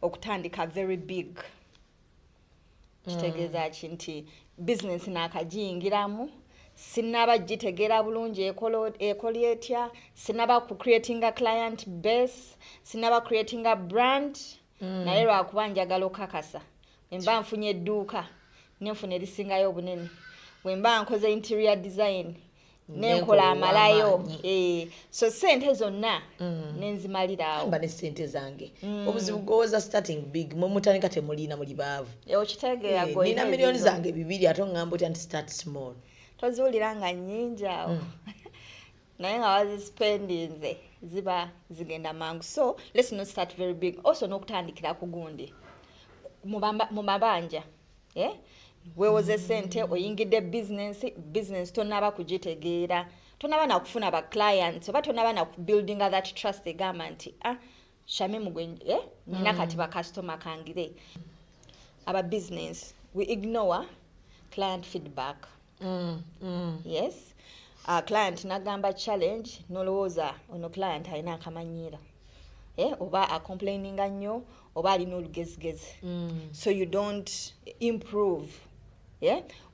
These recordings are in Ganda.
okutandika very big. Kitegeeza nti business nakajingiramu sinaba gitegera bulungi ekoli etya, sinaba ku creating a client base, sinaba creating a brand. Naye lwakuba njagala okakasa wemba nfunye edduuka nenfuna erisingayo obunene, wemba nkoze interior design nenkola amalayo. So sente zonna nenzimalirawo mba ne sente zange. Obuzibu goza starting big mutandika temulina muli baavu. Okitegeera gwe nina millions zange 2 ate ngamba oti anti start small. Tozuulira nga nnyingi awo naye nga wazispendinze ziba zigenda mangu. So let's not start very big. Also n'okutandikira ku gundi mu mabanja. Weewoze sente oyingidde business tonaba kugitegeera, tonaba na kufuna ba clients oba tonaba na building that trust egamba nti shame mugwe nina kati ba customer kangire. Aba business we ignore client feedback. Yes, client nagamba challenge nolowooza ono client alina akamanyira oba a complaining nnyo oba alina olugezigezi. So you don't improve.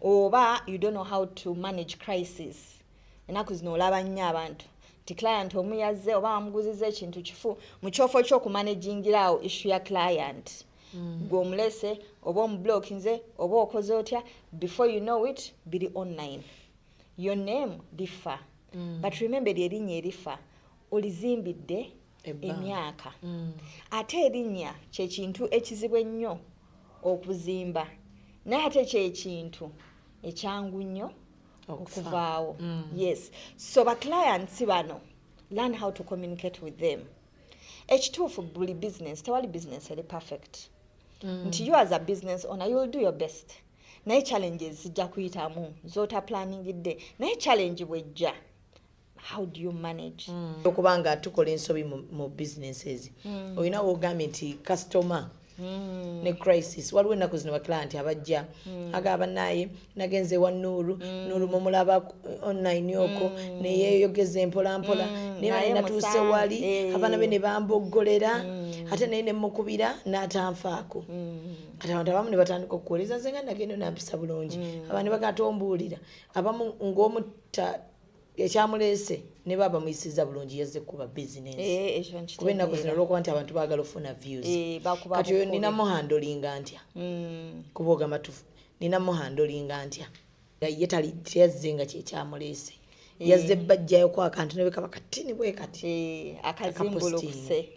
Oba you don't know how to manage crisis. Enaku zino olaba nnyo abantu ti client omuyazze oba amuguziza ekintu kifu mu kyofo ky'okumanagingirawo issue ya client. Gw'omulese oba omublokinze oba okoze otya, before you know it biri online. Your name differ. But remember erinnya erifa olizimbidde emyaka. Ate erinnya kye kintu ekizibu ennyo okuzimba, naye ate kye kintu ekyangu nnyo okuvaawo. Yes, so ba clients bano learn how to communicate with them. Ekituufu buli business, tewali business eri perfect. Nti you as a business owner you will do your best. Naye challenges zijja kuyitamu zota planningidde, naye challenge bwejja how do you manage? Okubanga tukola ensobi mu businesses oyina wogambye nti customer ne crisis waliwo ennaku zino baklanti abajja agaba naye nagenze wa Nuru mumulaba online oko neyeyogeza empolampola naye natuuse wali abaana be ne bamboggolera ate naye nemukubira n'atanfaako. Kati abantu abamu ne batandika okukoleza nze nga nagenda nampisa bulungi abantu bagatombuulira abamu ng'omutta ekyamulese ne baba muyisiza bulungi yazze kuba business. Kuba ennaku zino olw'okuba nti abantu baagala ofuna views. Kati oyo ninamu handolinga ntya? Kuba ogamba ninamu handolinga ntya? Ye teyazze nga kyekyamulese. Yazze bajjayo ku akantu ne bekaba katini bwe kati. Akazimbulukuse.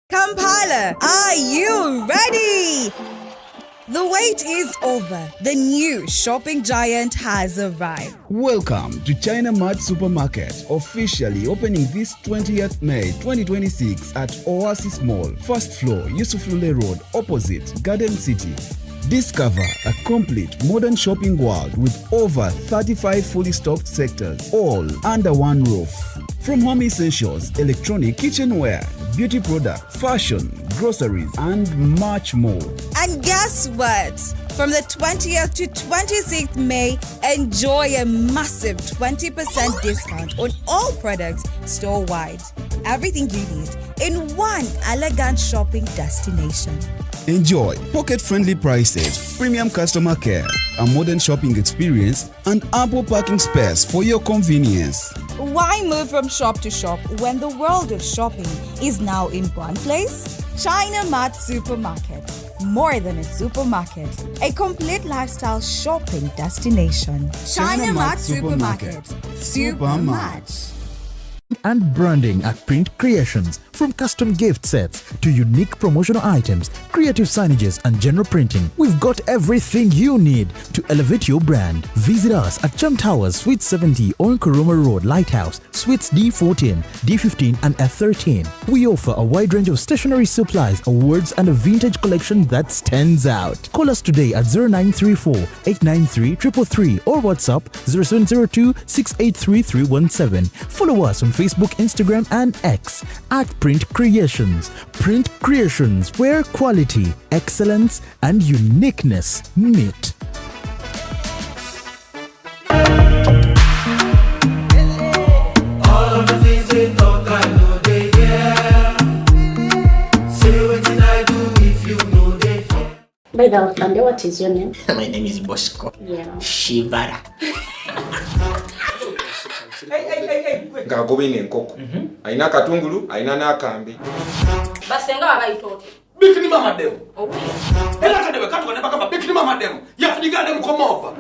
Kampala, are you ready? The wait is over. The new shopping giant has arrived. Welcome to China Mart Supermarket, officially opening this 20th May 2026 at Oasis Mall, first floor, Yusuf Lule Road, opposite Garden City. Discover a complete modern shopping world with over 35 fully stocked sectors, all under one roof. From home essentials, electronic, kitchenware, beauty products, fashion, groceries, and much more. And guess what? From the 20th to 26th May, enjoy a massive 20% discount on all products store-wide. Everything you need in one elegant shopping destination. Enjoy pocket-friendly prices, premium customer care, a modern shopping experience, and ample parking space for your convenience. Why move from shop to shop when the world of shopping is now in one place? China Mart Supermarket. More than a supermarket, a complete lifestyle shopping destination. China Mart Supermarket. Super much. And branding at Print Creations. From custom gift sets to unique promotional items, creative signages and general printing, we've got everything you need to elevate your brand. Visit us at Chum Towers, Suite 70 on Kuruma Road, Lighthouse, Suites D14, D15 and F13. We offer a wide range of stationery supplies, awards and a vintage collection that stands out. Call us today at 0934 893 333 or WhatsApp 0702 683 317. Follow us on Facebook, Instagram and X at Print Print Creations. Print Creations, where quality, excellence, and uniqueness meet. By the way, what is your name? My name is Bosco. Yeah. Shivara. Ngagobine enkoko. Aina katungulu, aina nakambi. Basenga abayitote. Bikini mama demo. Ela kadebe katu ne bakamba bikini mama demo. Yafunika dem come over.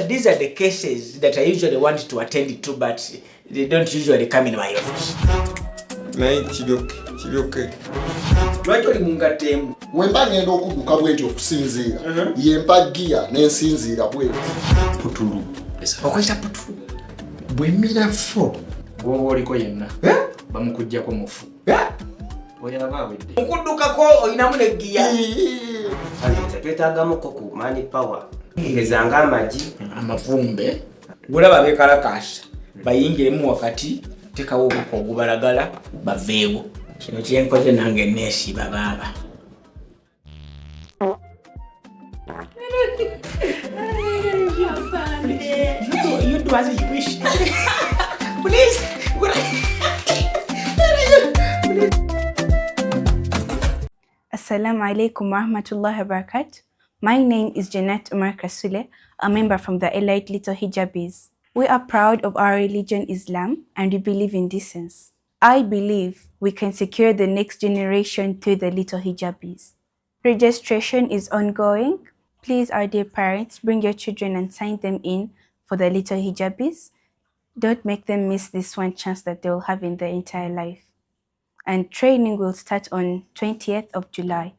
These are the cases that I usually want to attend to, but they don't usually come in my office. Nayi kidoke. Lwaki oli mungatemu? Wemba ngenda okuduka bwenti okusinziira. Yempa gia n'ensinziira bwenti. Putulu. Okwita putulu. Bwemira fo. Gwowo oliko yenna. Bamukujjako mufu. Oyaba awedde. Okudukako olinamu ne gia. Twetaagamu ku money power. Ngezanga amagi. Amavumbe. Bulaba bekalakasa. Bayingiremu wakati. Tekawo obuko ogubalagala baveewo. Kino kyenkoze nange neesiba baaba. You do as you wish. Please. Assalamu alaikum warahmatullahi wabarakatuh. My name is Janet Umar Kasule, a member from the Elite Little Hijabis. We are proud of our religion Islam and we believe in decency. I believe we can secure the next generation through the Little Hijabis. Registration is ongoing. Please, our dear parents, bring your children and sign them in for the Little Hijabis. Don't make them miss this one chance that they will have in their entire life. And training will start on 20th of July.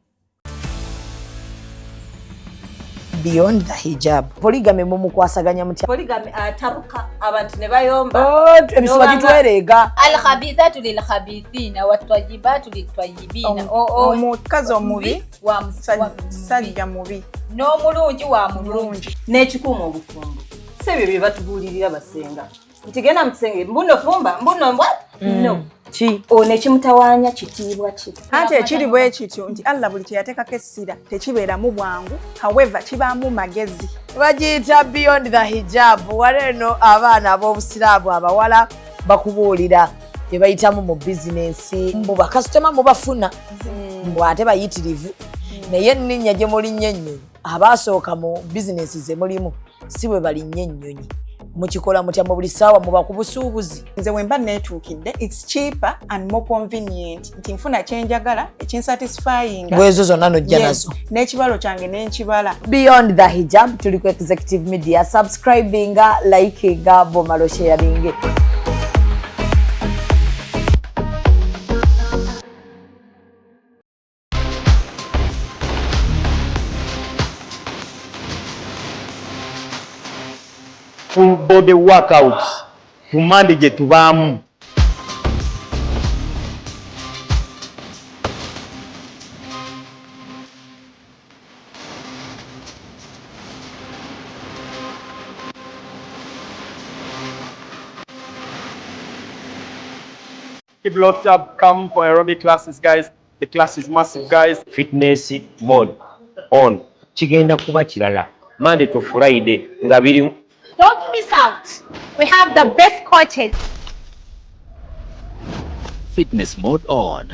Beyond the hijab. Polygamy mumukwasaganya mutya. Polygamy atabuka abantu ne bayomba. Ebisiba kitwerega. Al-khabithatu lil-khabithina wat-tayyibatu lit-tayyibina. Omukazi omubi wa musajja mubi. N'omulungi wa mulungi. N'ekikuuma obufumbo. Sebyo bye batubuulirira basenga. Ntigenda mutesenge mbuno fumba mbuno mbwa. No. Ki One kimutawaanya kitiibwa ki. Ate ekiri bwe kityo nti Allah buli kye yateekako essira tekibeeramu bwangu, however kibaamu magezi. bagiyita beyond the hijab. Waleno abaana ab'obusiraamu abawala bakubuulira bye bayitamu mu bizinensi. Mbu bakasitoma mubafuna. Mbu ate bayitirivu. Naye enninnya gye mulinnye ennyonyi abaasooka mu bizinensi ze mulimu si bwe balinnye ennyonyi. Mukikola mutya mu buli ssaawa muba ku busuubuzi. Nze wemba neetuukidde, it's cheaper and more convenient. Nti nfuna kyenjagala, ekinsatisfying. Bwezo zonna nojja nazo. N'ekibalo kyange n'enkibala. Beyond the hijab tuli ku Executive Media. Subscribinga, likinga, bomalo sharinge. Full body workouts. Tumande je tubaamu. Keep locked up, come for aerobic classes, guys. The class is massive, guys. Fitness mode on. Kigenda kuba kirala. Monday to Friday. Nga biri. Don't miss out. We have the best coaches. Fitness mode on.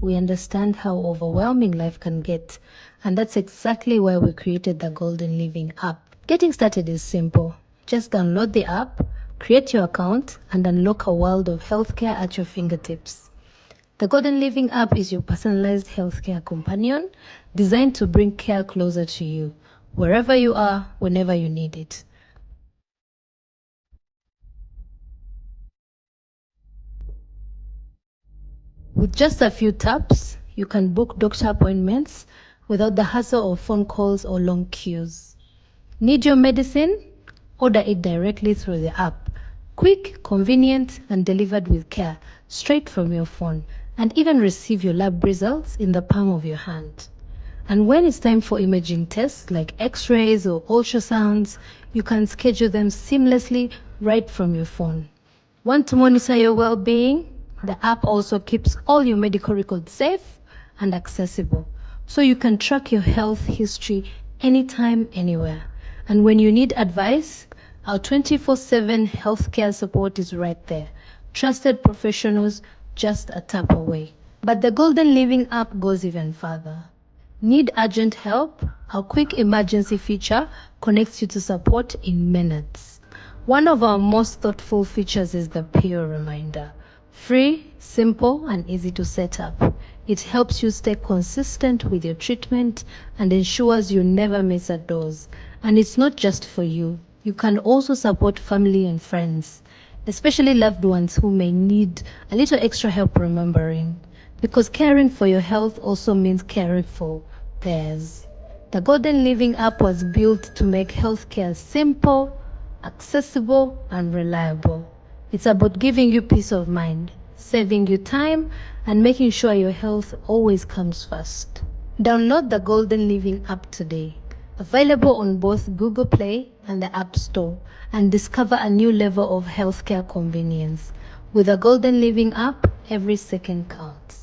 We understand how overwhelming life can get, and that's exactly why we created the Golden Living app. Getting started is simple. Just download the app, create your account, and unlock a world of healthcare at your fingertips. The Golden Living app is your personalized healthcare companion, designed to bring care closer to you, wherever you are, whenever you need it. With just a few taps, you can book doctor appointments without the hassle of phone calls or long queues. Need your medicine? Order it directly through the app. Quick, convenient, and delivered with care, straight from your phone. And even receive your lab results in the palm of your hand. And when it's time for imaging tests like x-rays or ultrasounds, you can schedule them seamlessly right from your phone. Want to monitor your well-being? The app also keeps all your medical records safe and accessible, so you can track your health history anytime, anywhere. And when you need advice, our 24/7 healthcare support is right there. Trusted professionals just a tap away. But the Golden Living app goes even further. Need urgent help? Our quick emergency feature connects you to support in minutes. One of our most thoughtful features is the peer reminder. Free, simple, and easy to set up. It helps you stay consistent with your treatment and ensures you never miss a dose. And it's not just for you. You can also support family and friends, especially loved ones who may need a little extra help remembering. Because caring for your health also means caring for theirs. The Golden Living app was built to make healthcare simple, accessible, and reliable. It's about giving you peace of mind, saving you time, and making sure your health always comes first. Download the Golden Living app today. Available on both Google Play and the App Store, and discover a new level of healthcare convenience. With the Golden Living app, every second counts.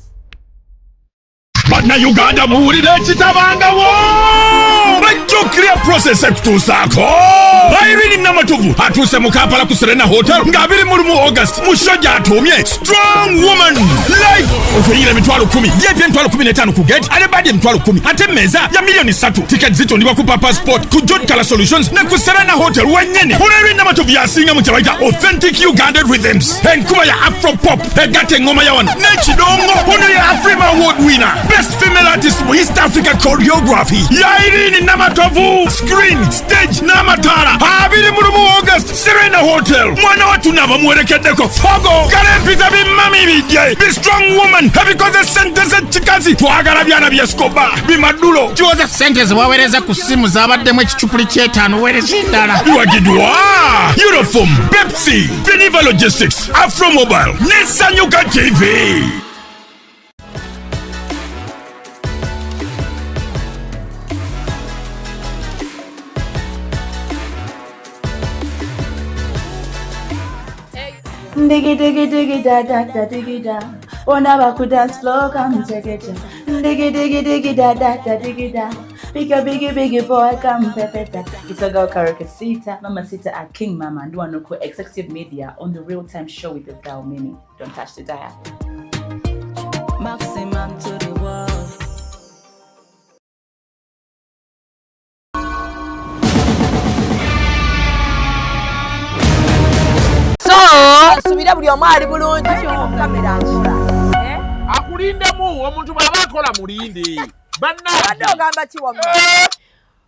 Bannayuganda muwulire ekitabangawo bajjukira process ekutuusaako Irene Namatovu atuuse mu Kampala ku Serena Hotel nga 21 August musajja atuumye Strong Woman live okuyira emitwalo 10 yepi emitwalo 15 ku gate ale badi emitwalo 10 ate meza ya milioni 3 ticket zitondibwa ku Passport ku John Color Solutions ne ku Serena Hotel wennyene Irene Namatovu yasinga mu kyabayita authentic Uganda rhythms enkuba ya Afro pop egatta engoma ya wano n'ekidongo ono ya Afrima Award winner Best Female Artist mu East Africa Choreography Irene Namatovu Screen Stage n'amataala 21 August Serena Hotel mwana watu nava mwerekeddeko fogo kalempita bimami bijje Be Strong Woman ebikoze sente z'ekikazi twagala byana byeskoba bimadulo kiwoza sente ziwawereza ku simu zabaddemu ekicupuli ky'etaano wereza endala biwagidwa Uniform Pepsi Veniva Logistics Afro Mobile ne Sanyuka TV. Diggy diggy diggy da da da diggy da. Ona baku dance floor come take it. Diggy diggy diggy da da da diggy da. Biggie boy come pepeta. It's a girl karaoke Sita, Mama Sita at King Mama and one local executive media on the RealTime show with the Dow Mini. Don't touch the dial. Maximum to the world. Subira buli omu ali bulungi kamera nkira akulindemu omuntu bw'aba akola mulinde bannabadde ogamba ki wamma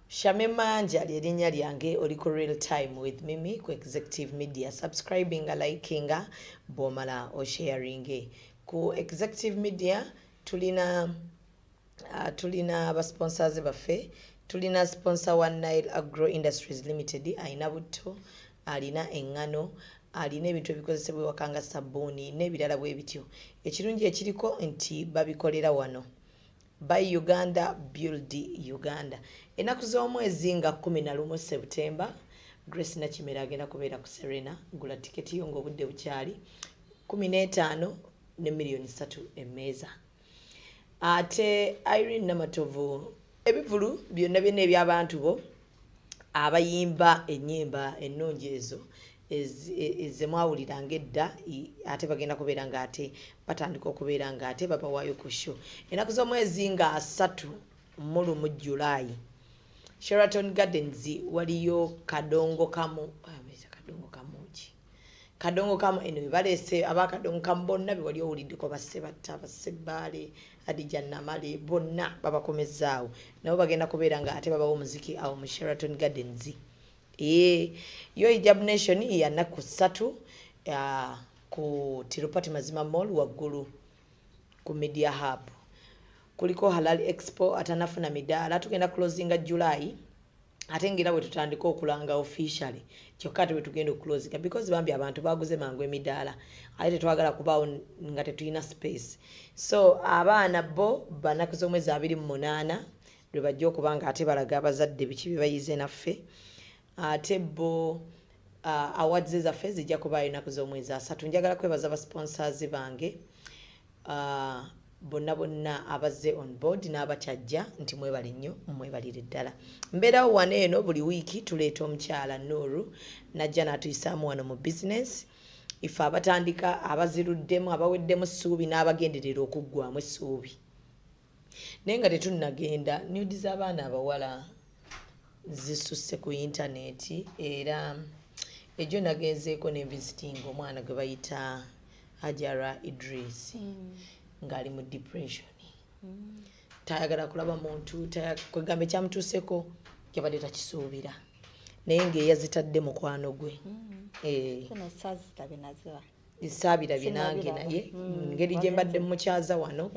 Shame Manja lyerinnya lyange oli ku Real Time with Mimi ku Executive Media subscribinga likinga bomala o sharinge ku Executive Media tulina abasponsors baffe tulina sponsor One Nile Agro Industries Limited ayina butto alina engano alina ebintu ebikozesebwa wakanga sabuni n'ebirala bwe bityo ekirungi ekiriko nti babikolera wano by Uganda build Uganda enaku z'omwezi nga 11 September Grace Nakimera agenda kubeera ku Serena gula tiketi yo ng'obudde bukyali 15 ne milioni 3 emmeeza ate Irene Namatovu ebivulu byonna byonna eby'abantu bo abayimba ennyimba ennungi ezo ezemwawuliranga edda ate bagenda kubeera nga ate batandika okubeera nga ate babawaayo ku show enaku z'omwezi nga 3 mu July Sheraton Gardens waliyo kadongo kamu eno balese abakadongo kamu bonna be wali owuliddeko bassebatta bassebbale Adija Namale bonna babakomezaawo nabo bagenda kubeera nga ate babawo omuziki awo mu Sheraton Gardens yo Hijab Nation ya naku 3 ku Tirupati Mazima Mall waggulu ku Media Hub kuliko Halal Expo atanafuna midaala tugenda closinga July ate ngira bwe tutandika okulanga officially kyokka bwe tugenda okuclosinga because bambi abantu baguze mangu emidaala ate twagala kubaawo nga tetuyina space so abaana bo banaku z'omwezi 28 lwe bajja okubanga ate balaga abazadde biki bye bayize naffe ate bo awards ezaffe zijja kuba ennaku z'omwezi 3. Njagala kwebaza ba sponsors bange bonna abazze on board n'abakyajja nti mwebale nnyo mwebalire ddala. Mbeerawo wano eno buli wiiki tuleeta omukyala Nuru najja n'atuyisaamu wano mu business. Ife abatandika abaziruddemu abaweddemu essuubi n'abagenderera okuggwamu essuubi. Naye nga tetunnagenda nude z'abaana abawala zisusse ku intaneti era ejo nagenzeeko ne visiting omwana gwe bayita Hajara Idris ng'ali mu depression. Tayagala kulaba muntu kwegamba ekyamutuuseko kyabadde takisuubira naye ng'eyazitadde mukwano gwe. Saabira binange naye ngeri gye mbadde mukyaza wano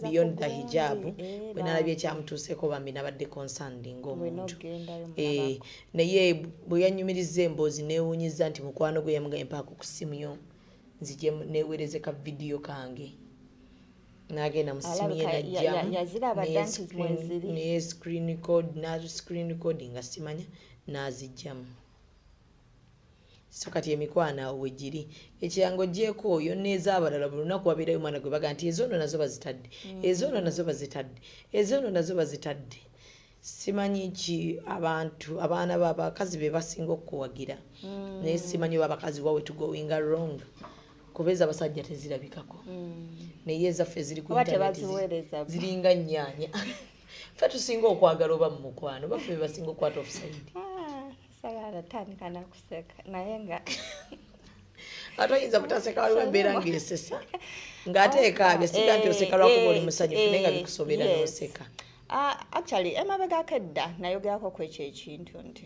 beyond the hijab bwe nalabye ekyamutuuseko bambi nabadde concerned ng'omuntu naye bwe yanyumiriza emboozi neewuunyiza nti mukwano gwe yamugambye mpaako ku simu yo nzije neewereze ka vidiyo kange n'agenda mu simu ye najjamu naye screen recording nga simanya n'azijjamu. So kati emikwano awo wegiri ekyango gyeko oyo n'ez'abalala buli lunaku wabeerayo omwana gwe baga nti ezoono nazo bazitadde ezoono nazo bazitadde. Simanyi ki abantu abaana b'abakazi be basinga okuwagira naye simanyi abakazi wawe to going wrong kubeza abasajja tezirabikako naye ezaffe ziri ku internet ziringa nnyaanya. Ffe tusinga okwagala oba mu mukwano baffe be basinga okwata offside. Sagala tandika nakuseka naye nga atoyinza butaseka waliwo embeera ng'esesa ng'ate ekaabya siga nti oseka lwakuba oli musanyufu naye nga bikusobera n'oseka. Actually emabegako edda nayogerako ku ekyo ekintu nti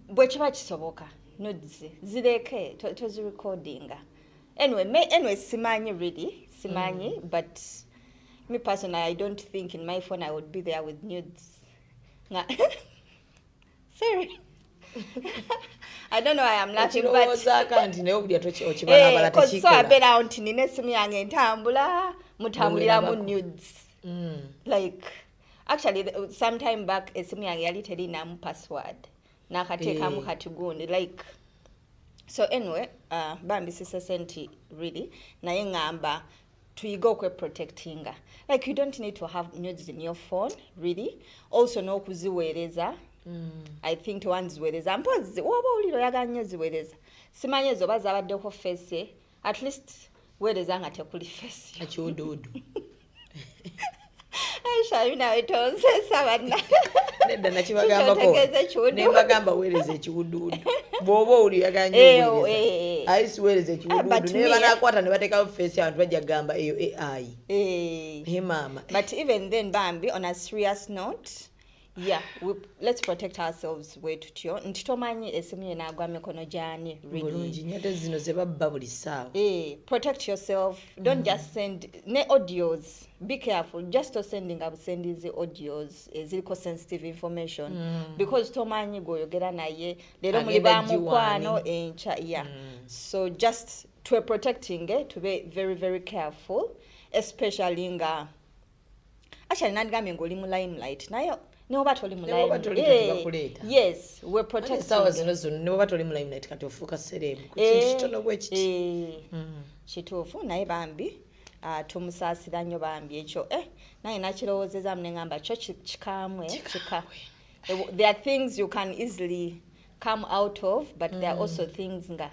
bwe kiba kisoboka nudes zireke tozirecordinga. Anyway simanyi really simanyi but me personally I don't think in my phone I would be there with nudes. Sorry. I don't know why I'm laughing but so I bet out nine simu yange ntambula mutambulira mu nudes. Like actually sometime back esimu yange yali terina mu password nakateekamu katugundi like so anyway bambi sisesenti really naye ngamba tuyiga okweprotectinga like you don't need to have nudes in your phone really also n'okuziweereza. I think tewanziweereza mpozi woba oliro yaga nnyo ziweereza simanyi ezo bazabaddeko face at least weereza nga tekuli face ekiwuduwudu. Aisha yuna etonsesa banna nedda nakibagambako nembagamba weereza ekiwuduwudu bw'oba oli yaga nnyo ayisi weereza ekiwuduwudu naye banakwata ne bateekawo face abantu bajja kugamba eyo AI maama. But even then bambi on a serious note yeah let's protect ourselves wetutyo nti tomanyi esimu ye n'agwa mikono gyani bulungi nyate zino ze babba buli ssaawa. Protect yourself don't just send ne audios be careful just to sending abusendize audios eziriko sensitive information because tomanyi goyogera naye leero muli ba mukwano encha so just to protecting to be very very careful especially nga actually nandigambe ngoli mu limelight nayo no batoli mu limelight. Yes we're protecting sawa zino zino no batoli mu limelight kati ofuka seremu kitono gwe kiti kituufu naye bambi tumusaasira nnyo bambi ekyo naye nakirowoozeza mnengamba kyo kikamwe kika. There are things you can easily come out of but there are also things nga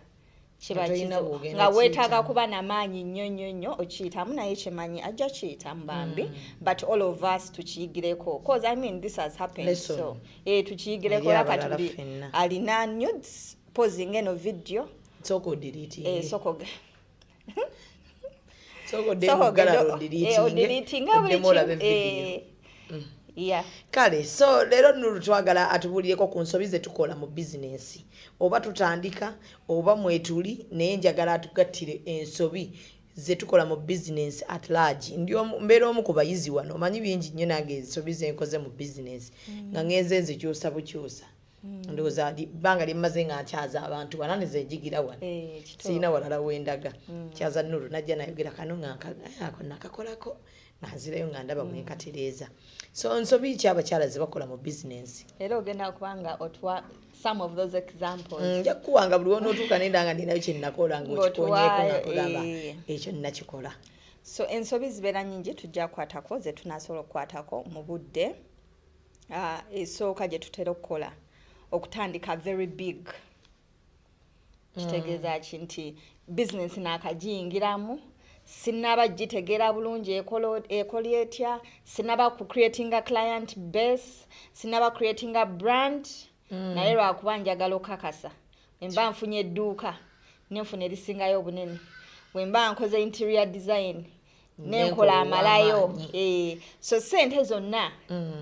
nga weetaaga kuba namaanyi nnyo okiyitamu naye kyemanyi ajja kiyitamu bambi but all of us tukiyigireko cause I mean this has happened so tukiyigireko yakati buli alina nudes posing eno video soko delete soko kale so leero Nuru twagala atubulireko ku nsobi ze tukola mu business oba tutandika oba mwetuli naye njagala atugattire ensobi ze tukola mu business at large ndio mbeera omu ku bayizi wano omanyi bingi nnyo nange ensobi ze nkoze mu business nga ngenze nzikyusa bukyusa ndowooza bbanga limmaze nga nkyaza abantu wala nezenjigira wano sirina walala wendaga kyaza Nuru najja nayogera kano nga ako nakakolako nanzirayo nga ndaba mwekatereeza. So Ensobi ki abakyala ze bakola mu business? Era ogenda kubanga otwa some of those examples. Njakuwanga buli wonootuuka nenda nga ndinayo kye nnakola ng'okikonyeeko nga kugamba ekyo nnakikola. So ensobi zibeera nyingi tujja kukwatako ze tunasobola okukwatako mu budde. Esooka gye tutera okukola okutandika very big. Kitegeeza ki nti business naakagiyingiramu sinaba gitegeera bulungi ekoli etya, sinaba ku creating a client base, sinaba creating a brand. Naye lwakuba njagala okakasa wemba nfunye edduuka nenfuna erisingayo obunene, wemba nkoze interior design nenkola amalayo. So sente zonna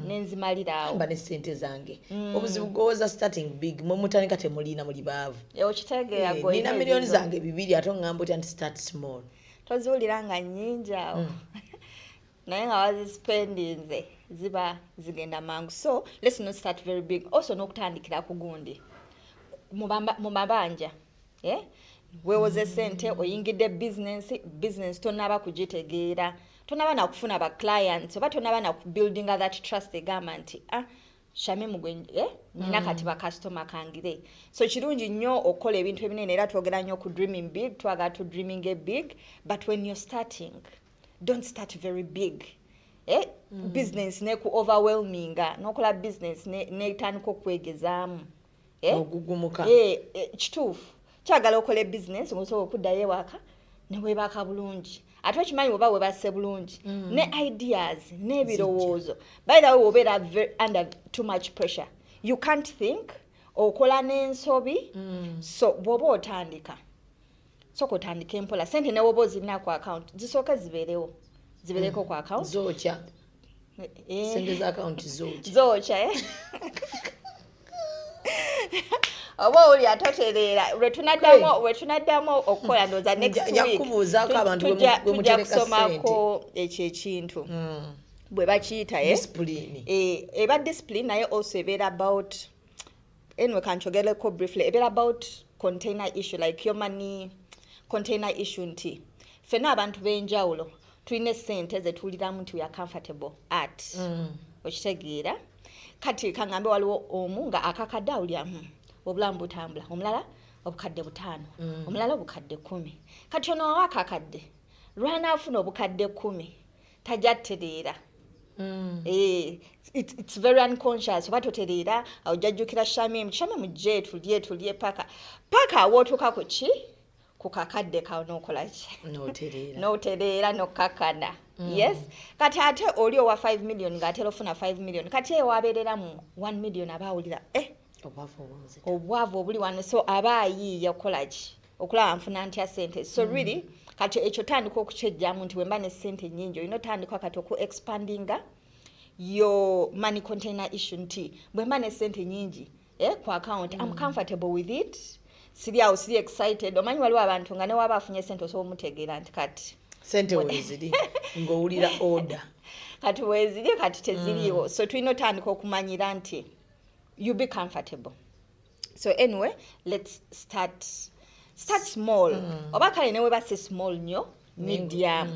nenzimaliraawo mba ne sente zange. Obuzibu gwoza starting big mutandika temulina muli baavu. Okitegeera nina miliyoni zange 2 ate ngamba otya nti start small. Tozuulira nga nnyingi awo naye nga wazispendinze ziba zigenda mangu. So let's not start very big. Also n'okutandikira ku gundi mu mabanja. Weewoze sente oyingidde business tonaba kugitegeera, tonaba na kufuna ba clients oba tonaba na buildinga that trust egamba nti shame mugwe nina kati ba customer kangire. So kirungi nnyo okola ebintu ebinene era twogera nnyo ku dreaming big, twagala to dreaming big, but when you're starting don't start very big. Business ne ku overwhelminga nokola business ne tandika okwegezaamu ogugumuka. Kituufu kyagala okola business osobola okuddayo ewaka ne weebaka bulungi ate okimanyi oba weebasse bulungi ne ideas n'ebirowoozo. By the way obeera under too much pressure, you can't think, okola n'ensobi. So bw'oba otandika sooka otandika empola. Sente ne woba ozirina ku account zisooka zibeereko ku account zookya sente za account zookya oba oli atotereera wetunaddamu okukola ndoza next week tujja kusomako ekyo ekintu bwe bakiyita eba discipline naye also ebeera about anyway kanchogereko briefly ebeera about container issue like your money container issue nti fena abantu b'enjawulo tulina sente zetuwuliramu nti we are comfortable at okitegeera kati kangambe waliwo omu nga akakadde awulira obulamu butambula, omulala obukadde 5, omulala obukadde 10. Kati ono akakadde lwana afuna obukadde 10 tajja tereera. It's very unconscious. Oba totereera ojjajjukira shame mujje tulye paka awootuuka ku ki ku kakadde kawo n'okola ki n'otereera n'okkakana. Yes, kati ate oli owa 5 million ng'atera ofuna 5 million kati ewabeerera mu 1 million abaawulira obwavu obuli wano. So aba ayiiya okukola ki okulaba nfuna ntya sente. So really kati ekyo tandika okukyejjamu nti wemba ne sente nnyingi olina otandika kati oku expandinga your money container issue nti bwemba ne sente nnyingi ku account I'm comfortable with it, siri awo siri excited. Omanyi waliwo abantu nga ne waba afunye sente osobola omutegeera nti kati sente weziri ng'owulira order kati weziri kati teziriiwo. So tulina otandika okumanyira nti you be comfortable. So anyway let's start small. Oba kale newe base small nnyo medium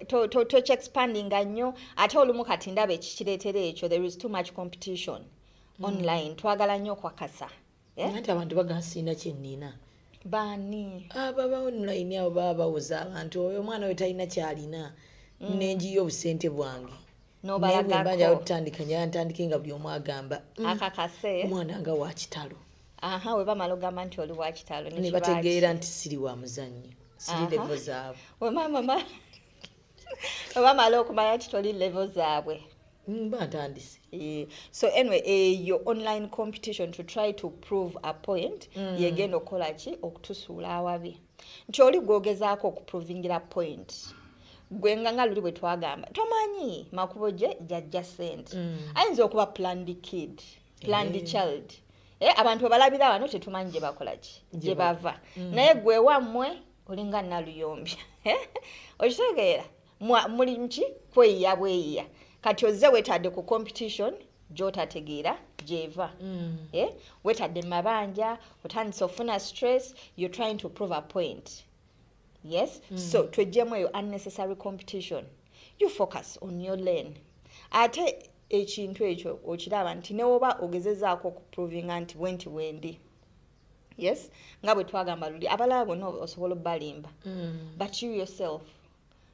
to expanding nnyo ate olumu kati ndaba ekikireetera ekyo there is too much competition online. Twagala nnyo kwakasa nti abantu bagasiina kyennina baani ababa online abo baba bawuza abantu oyo omwana we talina kyalina nenjiyo obusente bwange nobanja otandika njala ntandike nga buli omu agamba akakase omwana nga wakitalo we bamala ogamba nti oli wakitalo ne bategeera nti siri wa muzannyo siri level zaabwe we bamala okumanya nti toli level zaabwe batandise. So anyway your online competition to try to prove a point yegenda okukola ki okutusuula awabi nti oli gwogezaako okuprovingira point gwenga luli bwe twagamba tomanyi makubo gye jajja sente ayinza okuba planned kid planned child abantu balabira wano tetumanyi gye bakola ki gye bava naye gwe wammwe olinga naluyombya okitegeera muli nki kweyiya bweyiya kati ozze wetadde ku competition gy'otategeera gy'eva wetadde mu mabanja otandise ofuna stress you're trying to prove a point. Yes, so twejjemu eyo unnecessary competition you focus on your lane. Ate ekintu ekyo okiraba nti ne oba ogezezaako okuprovinga nti wendi. Yes, nga bwe twagamba luli abalala bonna osobola obbalimba. But you yourself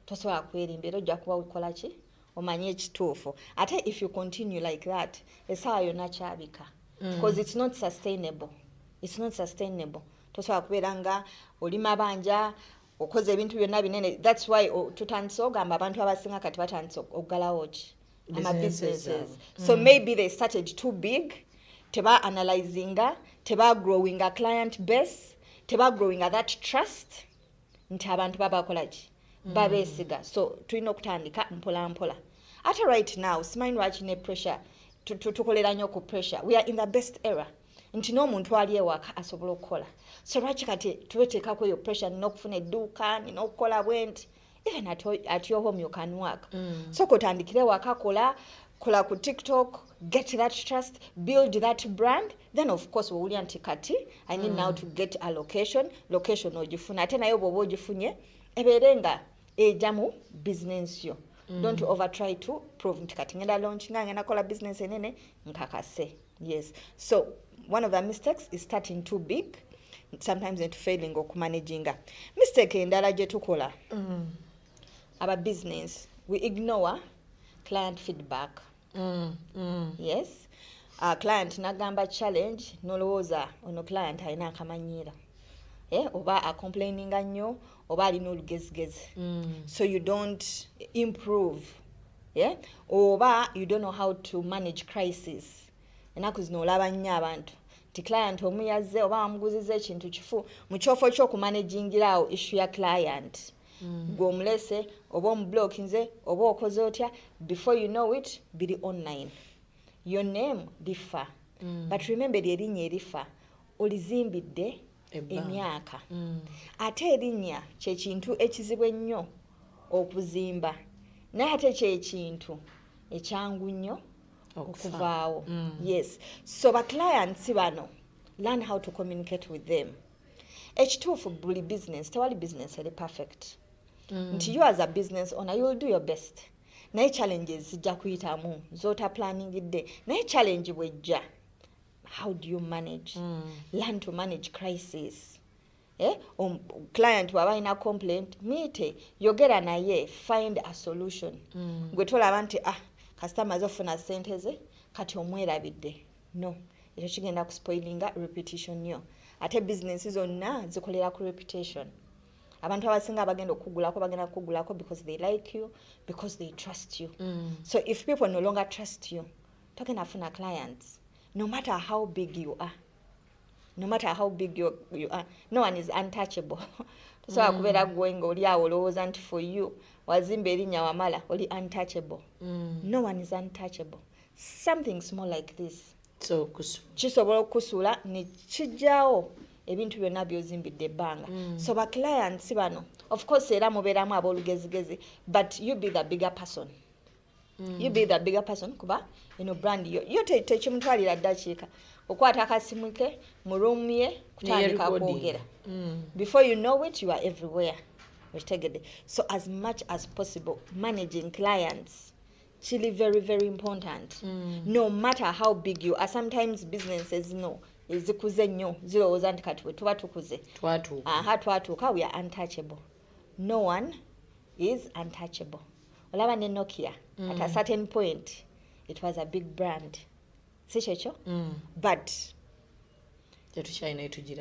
tosobola kwerimba era ojja kuba ukola ki omanye ekituufu. Ate if you continue like that essaawa yonna kyabika because it's not sustainable. Tosobola kubeera nga oli mabanja okoze ebintu byonna binene. That's why tutandise ogamba abantu abasinga kati batandise okugalawo ki businesses. So maybe they started too big, teba analyzinga, teba growing a client base, teba growing that trust nti abantu babakola ki babesiga. So tulina okutandika mpola. Ate right now simanyi lwaki ne pressure tukolera nnyo ku pressure. We are in the best era nti n'omuntu ali ewaka asobola okukola. So lwaki kati tuweteekako eyo pressure n'okufuna edduuka n'okukola bwenti. Even at your home you can work. So kotandikire waka kola ku TikTok, get that trust, build that brand. Then of course we will kati I need now to get a location ojifuna ate nayo bobo ojifunye eberenga ejamu business yo. Don't over try to prove nti kati ngenda launch ngenda kola business enene nkakase. Yes. So one of the mistakes is starting too big, sometimes into failing okumanaging. Mistake endala je tukola. Our business, we ignore client feedback. Yes. Client nagamba challenge nolowoza ono client ayina akamanyira. Oba a complaining nnyo oba alina olugezigezi. So you don't improve. Oba you don't know how to manage crisis. Enaku zino olaba nnyo abantu ti client omuyazze oba amuguziza ekintu kifu mu kyofo ky'okumanagingirawo issue ya client. Gomulese oba omublokinze oba okoze otya, before you know it biri online. Your name differ. But remember erinnya erifa olizimbidde emyaka. Ate erinnya kye kintu ekizibu ennyo okuzimba. Naye ate kye kintu ekyangu nnyo okuvaawo. Yes. So ba clients bano learn how to communicate with them. Ekituufu buli business tewali business eri perfect. Nti you as a business owner you will do your best. Naye challenges zijja kuyitamu zota planningidde. Naye challenge bwejja, how do you manage? Learn to manage crisis. Client waba ina complaint meete yogera naye find a solution. Gwe tolaba nti customers ofuna sente ze kati omwerabidde. No, ekyo kigenda kuspoilinga repetition yo. Ate business zonna zikolera ku reputation. Abantu abasinga bagenda okugulako because they like you, because they trust you. So if people no longer trust you, talking afuna clients, no matter how big you are, no one is untouchable. So akubeera going oli awo olowooza nti for you wazimba erinnya wamala oli untouchable. No one is untouchable. Something small like this kisobola okusuula ne kijjawo ebintu byonna byozimbidde ebbanga. So ba clients bano of course era mubeeramu ab'olugezigezi, but you be the bigger person. Kuba brand yo tekimutwalira ddakiika okwata akasimu ke mu room ye kutandika kwogera. Before you know it you are everywhere. So as much as possible managing clients chili very very important. No matter how big you are. Sometimes businesses ezikuze nnyo zirowooza nti kati we tuba tukuze twatuuka we are untouchable. No one is untouchable. Olaba ne Nokia at a certain point it was a big brand. Sikyekyo? But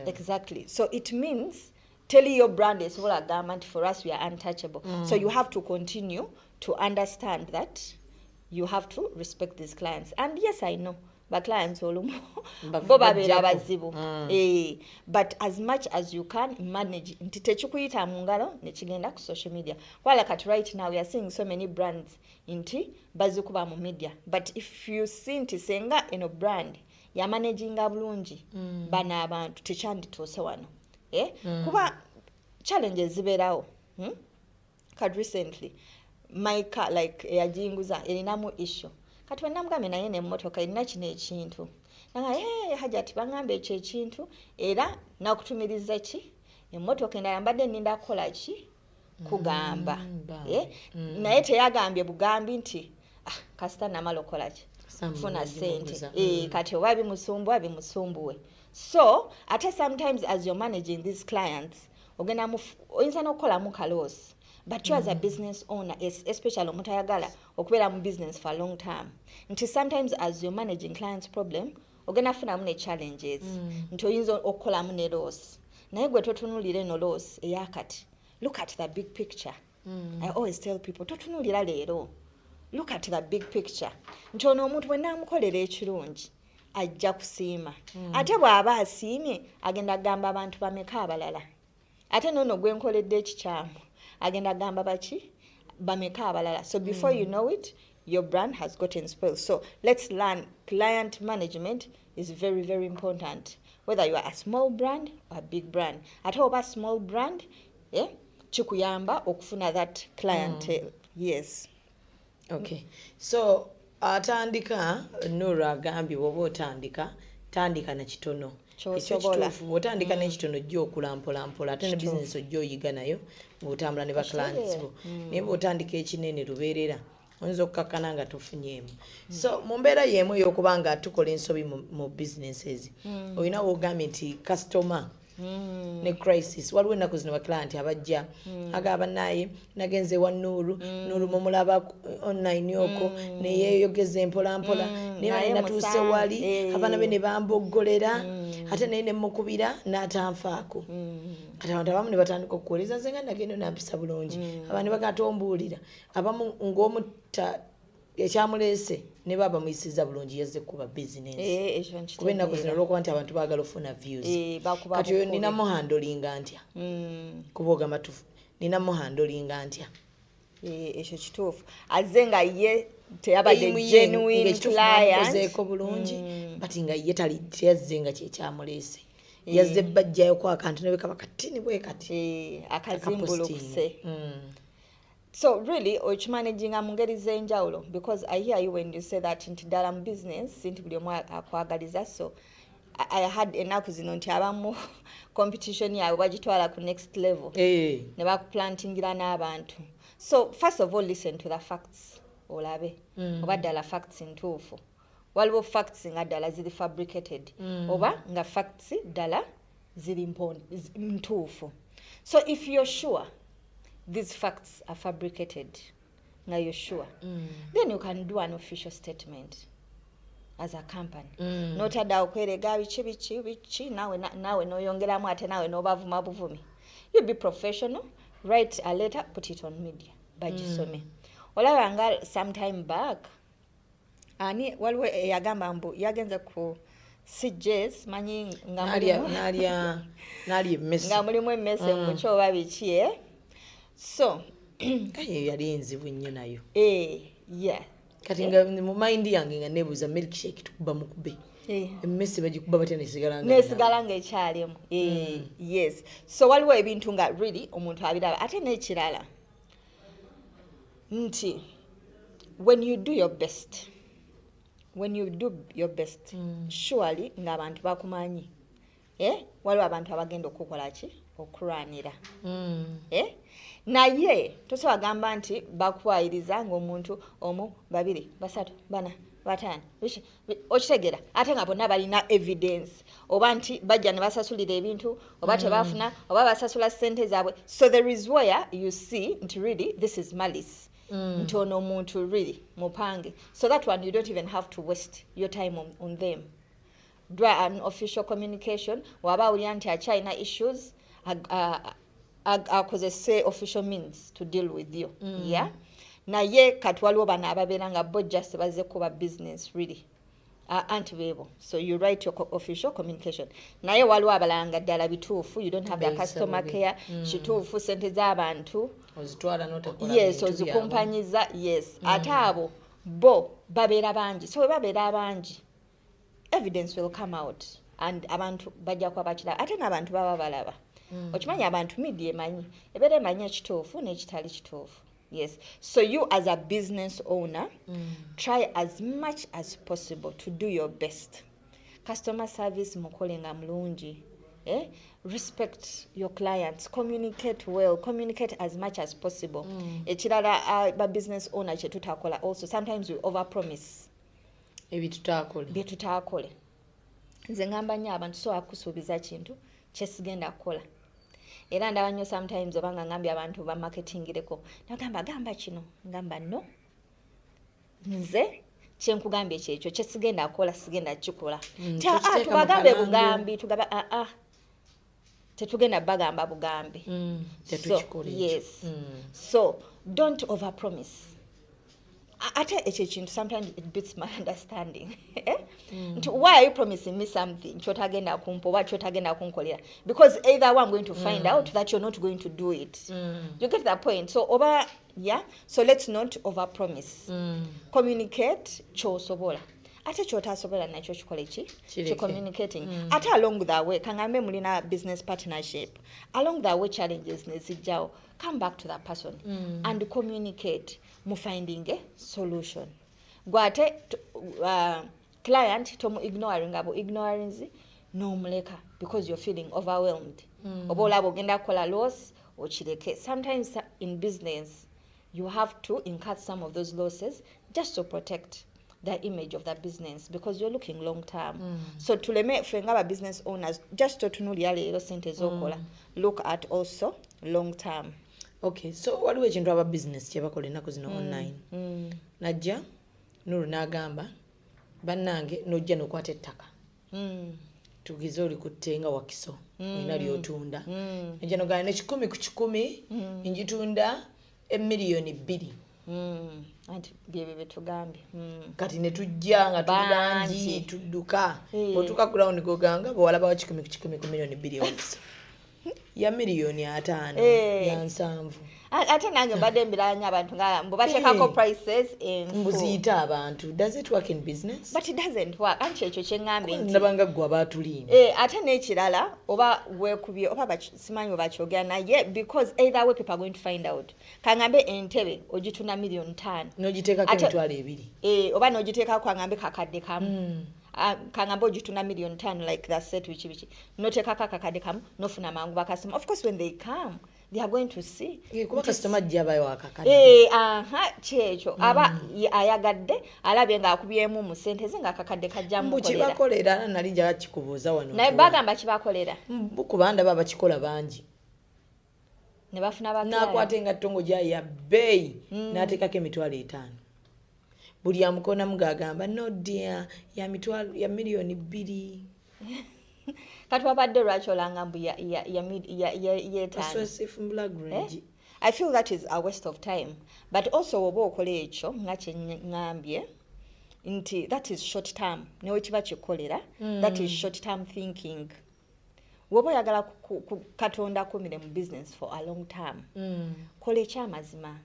exactly. So it means telling your brand is all a garment for us we are untouchable. So you have to continue to understand that you have to respect these clients. And yes, I know but clients olumu bo babeera bazibu. But as much as you can manage nti tekikuyita mu ngalo ne kigenda ku social media. While kati right now we are seeing so many brands nti bazikuba mu media, but if you see nti senga eno brand ya managinga bulungi bana abantu tekyandituuse wano. Kuba challenges zibeerawo. Kad recently my car like eyajinguza erinamu issue. Kati wennamugambe naye n'emmotoka erina kino ekintu. Nanga Hajati bangambe ekyo ekintu era nakutumiriza ki? Emmotoka endala mbadde nninda kukola ki? kugamba naye teyagambye bugambi nti kasita namala okola ki funa sente kati oba bimusumbuwe so ate sometimes as you're managing these clients ogenda oyinza n'okukolamu kaloosi but you as a business owner especially omuntu ayagala okubeera mu business for a long time nti sometimes as you're managing clients problem ogenda funamu ne challenges nti oyinza okukolamu ne loss naye gwe totunulira eno loss eyakati look at the big picture I always tell people totunulira leero look at the big picture nti ono omuntu bwe naamukolera ekirungi ajja kusiima ate bw'aba asiimye agenda kugamba abantu bameka abalala ate noono gwe nkoledde ekikyamu agenda kugamba baki bameka abalala so before you know it your brand has gotten spoiled so let's learn client management is very very important whether you are a small brand or a big brand ate oba small brand kikuyamba okufuna that clientele yes okay so atandika Nora agambye bwoba otandika tandika na kitono ekituufu otandika n'ekitono jjo okulampolampola ate ne business ojjo oyiga nayo ng'otambula ne baclients bo naye bw'otandika ekinene lubeerera oyinza okukakkana nga tofunyeemu so mu mbeera y'emu ey'okuba nga tukola ensobi mu businesses olina wogambye nti customer ne crisis waliwo ennaku zino baclient abajja agaba naye nagenze wa Nuru mumulaba online okwo neyeeyogeza empolampola naye natuuse wali abaana be ne bamboggolera ate naye ne mukubira n'atanfaako kati abantu abamu ne batandika okuwuliriza nze nga nagenda nampisa bulungi abantu ne bagatombuulira abamu ng'omu ekyamuleese ne baba muyisiza bulungi yazze kuba business kuba ennaku zino olwokuba nti abantu baagala ofuna views kati oyo ninamu handolinga ntya kuba ogamba tufu ninamu handolinga ntya ekyo kituufu azze nga ye teyabadde genuine client bulungi but nga ye teyazze nga kyekyamuleese yazze bajjayo ku akantu ne bekaba katini bwe kati akazimbulukuse so really okimanaginga mu ngeri z'enjawulo because I hear you when you say that nti ddala mu business nti buli omu akwagaliza so I had ennaku zino nti abamu competition yaabwe bagitwala ku next level ne bakuplantingira n'abantu so first of all listen to the facts olabe oba ddala facts ntuufu waliwo facts nga ddala ziri fabricated oba nga facts ddala ziri ntuufu so if you're sure these facts are fabricated now you're sure then you can do an official statement as a company notadda okwerega biki nawe noyongeramu ate nawe nobavuma buvumi you be professional write a letter put it on media bagisome olaba nga sometime back ani waliwo yagamba mbu yagenze ku CJs manyi nga mulimu emmese mucho oba biki so yali enzibu nnyo nayo yeah kati nga mu mind yange nga nebuuza milkshake tukuba mukube emmesi bagikuba batya nesigala nga ekyalimu yes so waliwo ebintu nga really omuntu abiraba ate n'ekirala nti when you do your best surely ng'abantu bakumanyi waliwo abantu abagenda okukola ki okulwanira naye tosobola gamba nti bakwayiriza ng'omuntu omu babiri basatu bana bataano okitegera ate nga bonna balina evidence oba nti bajja ne basasulira ebintu oba tebafuna oba basasula ssente zaabwe so there is where you see nti really this is malice nti ono omuntu really mupange so that one you don't even have to waste your time on them do an official communication waba awulira nti akyalina issues akozese official means to deal with you yeah naye kati waliwo bano ababeera nga bo just bazze kuba business really anti beebo so you write your official communication naye waliwo abalala nga ddala bituufu you don't have the customer care kituufu sente z'abantu yes ozikumpanyiza yes ate abo bo babeera bangi so we babeera abangi evidence will come out and abantu bajja kuba bakiraba ate n'abantu baba balaba okimanyi abantu media emanyi ebeera emanyi ekituufu n'ekitali kituufu yes so you as a business owner try as much as possible to do your best customer service mukole nga mulungi Respect your clients, communicate well, communicate as much as possible. Ekirala ba business owner kye tutakola also sometimes we overpromise bye tutaakole. Nze ngamba nnyo abantu so akusuubiza kintu kyesigenda kukola. Era ndaba nnyo sometimes obanga ngambye abantu ba marketingireko gamba kino ngamba no nze kyenkugambye kyekyo kyesigenda kukola sigenda kikola. Tubagambe bugambi tugaba tetugenda bagamba bugambi. Yes. So don't overpromise. Ate ekyo kintu sometimes it beats my understanding. Why are you promising me something kyotagenda kumpa oba kyotagenda kunkolera? Because either way I'm going to find out that you're not going to do it. You get that point? So so let's not overpromise. Communicate kyosobola. Ate kyotasobola nakyo kikole ki communicating. Ate along the way kangambe mulina business partnership, along the way challenges nezijjawo, come back to that person and communicate mu finding a solution. Gwate client tomu ignoring abo ignorance no muleka because you're feeling overwhelmed. Oba olaba ogenda kukola loss okireke. Sometimes in business you have to incur some of those losses just to protect the image of that business because you're looking long term. So tuleme fenga business owners just to tunulia leero sente zokola. Look at also long term. Okay, so waliwo ekintu aba business kyebakola ennaku zino online. Najja Nuru n'agamba bannange nojja n'okwata ettaka. Tugize oli kuttenga wakiso olina lyotunda. Najja n'ogamba ne 10 ku 10 njitunda $2 million. Anti byebe betugambye. Kati ne tujja nga tubangi tudduka. Otuka ground goganga bwalaba wa 10 ku 10 ku $2 million. Ya miliyoni 5 ya 7. Ate nange mbadde mbiranya abantu nga mbo bateekako prices mbuziyita abantu. Does it work in business? But it doesn't work. Anti ekyo kyeŋŋambye nti ndabanga gwe abaatuliina. Ate n'ekirala oba weekubye oba simanyi oba kyogera naye because either way people are going to find out. Kaŋŋambe entebe ogitunda $1.5 million. N'ogiteekako $200. Oba n'ogiteekako kaŋŋambe kakadde kamu. Kaŋŋambe ogitunda $1.5 million like that set biki. N'oteekako akakadde kamu n'ofuna mangu bakasoma. Of course when they come they are going to see. Kuba customer jjabayo akakadde. Kyekyo aba ayagadde alabye ng'akubyemu mu sente ze ng'akakadde kajjamu kolera. Kibakolera nali njaga kikubuuza wano. Naye bagamba kibakolera. Kubanda baba kikola bangi. Ne bafuna bakala. N'akwata engatto ya bbeeyi n'ateekako $500. Buli amukona mugagamba no dear ya $2 million. Kati wabadde lwaki olanga mbu ya I feel that is a waste of time. But also oba okola ekyo nga kyeŋŋambye nti that is short term. Newe kiba kikolera that is short term thinking. Woba oyagala Katonda akumire mu business for a long term. Kola ekyamazima.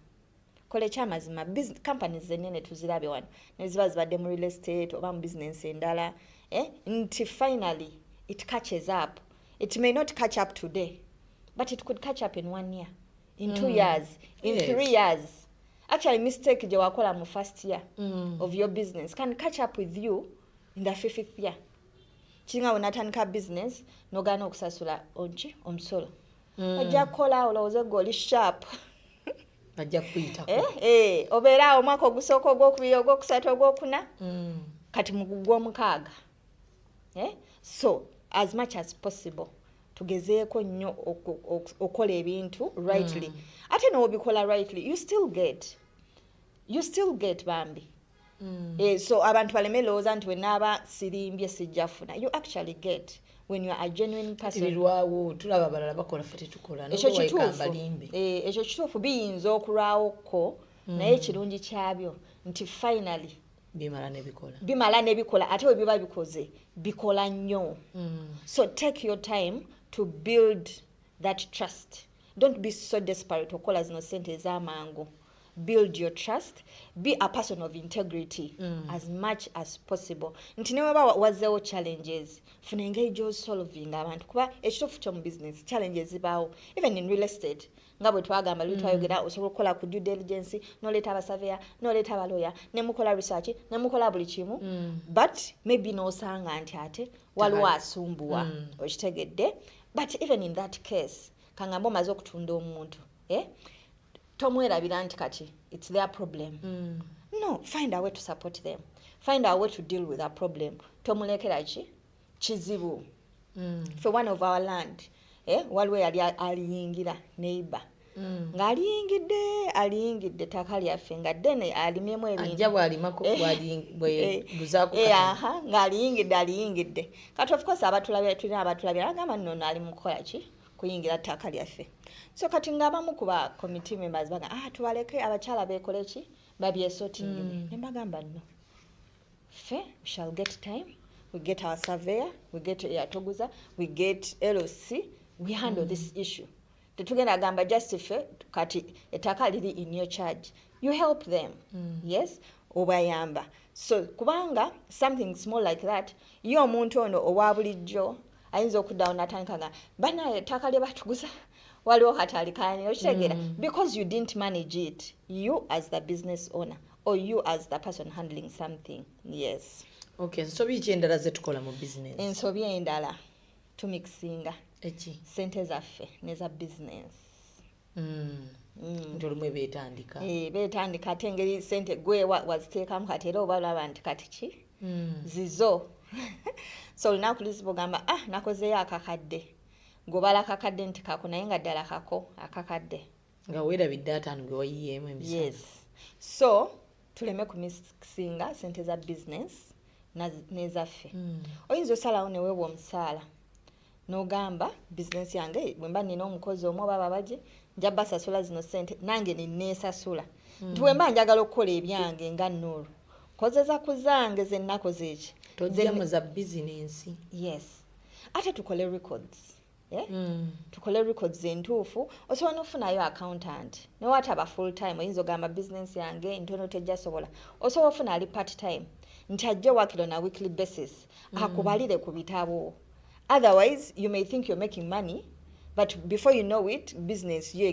Business companies zenene tuzirabe wano neziba zibadde mu real estate oba mu business endala nti finally it catches up. It may not catch up today but it could catch up in 1 year, in 2 years, in 3 years. Actually mistake je wakola mu first year of your business can catch up with you in the 5th year. Kinga unatandika business nogana okusasula omusolo. Ojja kola olowooza goli sharp. Ajja kuyita. Obeera omwaka ogusooka ogwokubiri ogwokusatu ogwokuna kati gw'omukaaga. So as much as possible tugezeeko nnyo okola ebintu rightly. Ate n'obikola rightly you still get bambi. So abantu baleme lowooza nti wenaaba sirimbye sijjafuna. You actually get when you are a genuine person. Lwawo tulaba balala bakola ffe tetukola. Ekyo kituufu biyinza okulwawoko naye ekirungi kyabyo nti finally bimala nebikola ate we biba bikoze bikola nnyo. So take your time to build that trust. Don't be so desperate okola zino sente ez'amangu. build your trust, be a person of integrity as much as possible. Nti ne waba wazeewo challenges funa engeri gy'osolving abantu kuba ekituufu ky'omu business challenges zibaawo even in real estate nga bwe twagamba lwetwayogera osobola okukola ku due diligence n'oleeta abasaveya n'oleeta abaloya ne mukola research ne mukola buli kimu but maybe n'osanga nti ate waliwo asumbuwa okitegedde but even in that case kangamba omaze okutunda omuntu tomwerabira nti kati it's their problem no, find a way to support them, find a way to deal with a problem. Tomulekera ki kizibu for one of our land waliwo yali aliyingira neighbor ng'aliyingidde ttaka lyaffe nga ddene alimyemu ebintu ajja bw'alimako bwebuzaako ng'aliyingidde kati of course tulina abatulabira agamba nno ali mukola ki kuyingira ttaka lyaffe so kati ng'abamu ku ba committee members baga tubaleke abakyala beekole ki babyesotingire ne mbagamba nno ffe we shall get time, we get our surveyor, we get eyatoguza, we get LOC, we handle this issue. Tetugenda gamba just ffe kati ettaka liri in your charge, you help them yes obayamba so kubanga something small like that yo omuntu ono owa bulijjo ayinza okuddawo n'atandika nga banaye ettaka lye batuguza waliwo katali kani okitegera because you didn't manage it, you as the business owner or you as the person handling something. Yes. Okay, ensobi ki endala zetukola mu business? Ensobi endala tumixinga sente zaffe neza business nti olumu beetandika beetandika ate engeri sente gwe waziteekamu kati era oba olaba nti kati ki zizo so olunaku luzibu ogamba nakozeyo akakadde gobala akakadde nti kako naye nga ddala kako akakadde nga weerabidde ataano gwe wayiyeemu emisana. Yes, so tuleme kumixinga sente za business nezaffe oyinza osalawo ne weewa omusaala n'ogamba business yange bwe mba nina omukozi omu oba babagi nja basasula zino sente nange neneesasula nti bwe mba njagala okukola ebyange nga Nuuru kozeza ku zange ze nnakoze eki tojjamu za business. Yes, ate tukole records tukole records entuufu osobola n'ofunayo accountant newataba full time oyinza ogamba business yange ntono tejjasobola osobola ofuna ali part time nti ajja wakiro na weekly basis akubalire ku bitabo. Otherwise you may think you're making money but before you know it business yo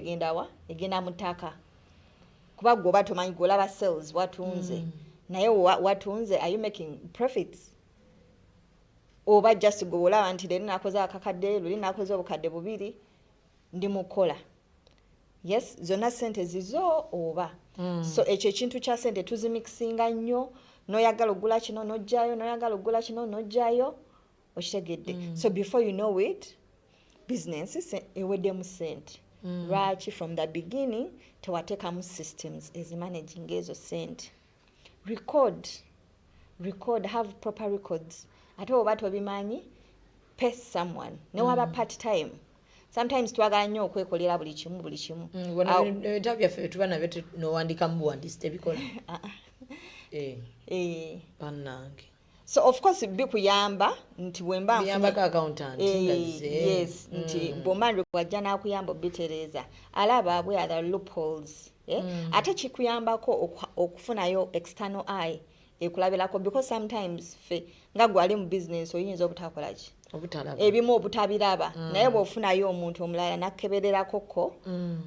egenda mutaka kuba gwe oba tomanyi gwe olaba sales watunze naye watunze are you making profits oba just gwe olaba nti leero nakoze akakadde luli nakoze obukadde bubiri ndi mukola. Yes, zonna sente zizo oba so ekyo ekintu kya sente tuzimixinga nnyo noyagala ogula kino nojjayo noyagala ogula kino nojjayo okitegedde so before you know it business eweddemu sente lwaki from the beginning tewateekamu systems ezimanaging ezo sente. Record, have proper records ate oba tobimanyi pay someone newaba part time sometimes twagala nnyo okwekolera buli kimu ebintu byaffe tuba nabyo nowandika mu buwandiisi tebikola bannange so of course bikuyamba nti bwemba biyambako accountant yes nti bwomani wajja nakuyamba obitereeza alaba bwe other loopholes ate kikuyambako okufunayo external eye ekulabirako because sometimes fe nga gwali mu business oyinza obutakola ki ebimu obutabiraba naye bw'ofunayo omuntu omulala nakkebererakoko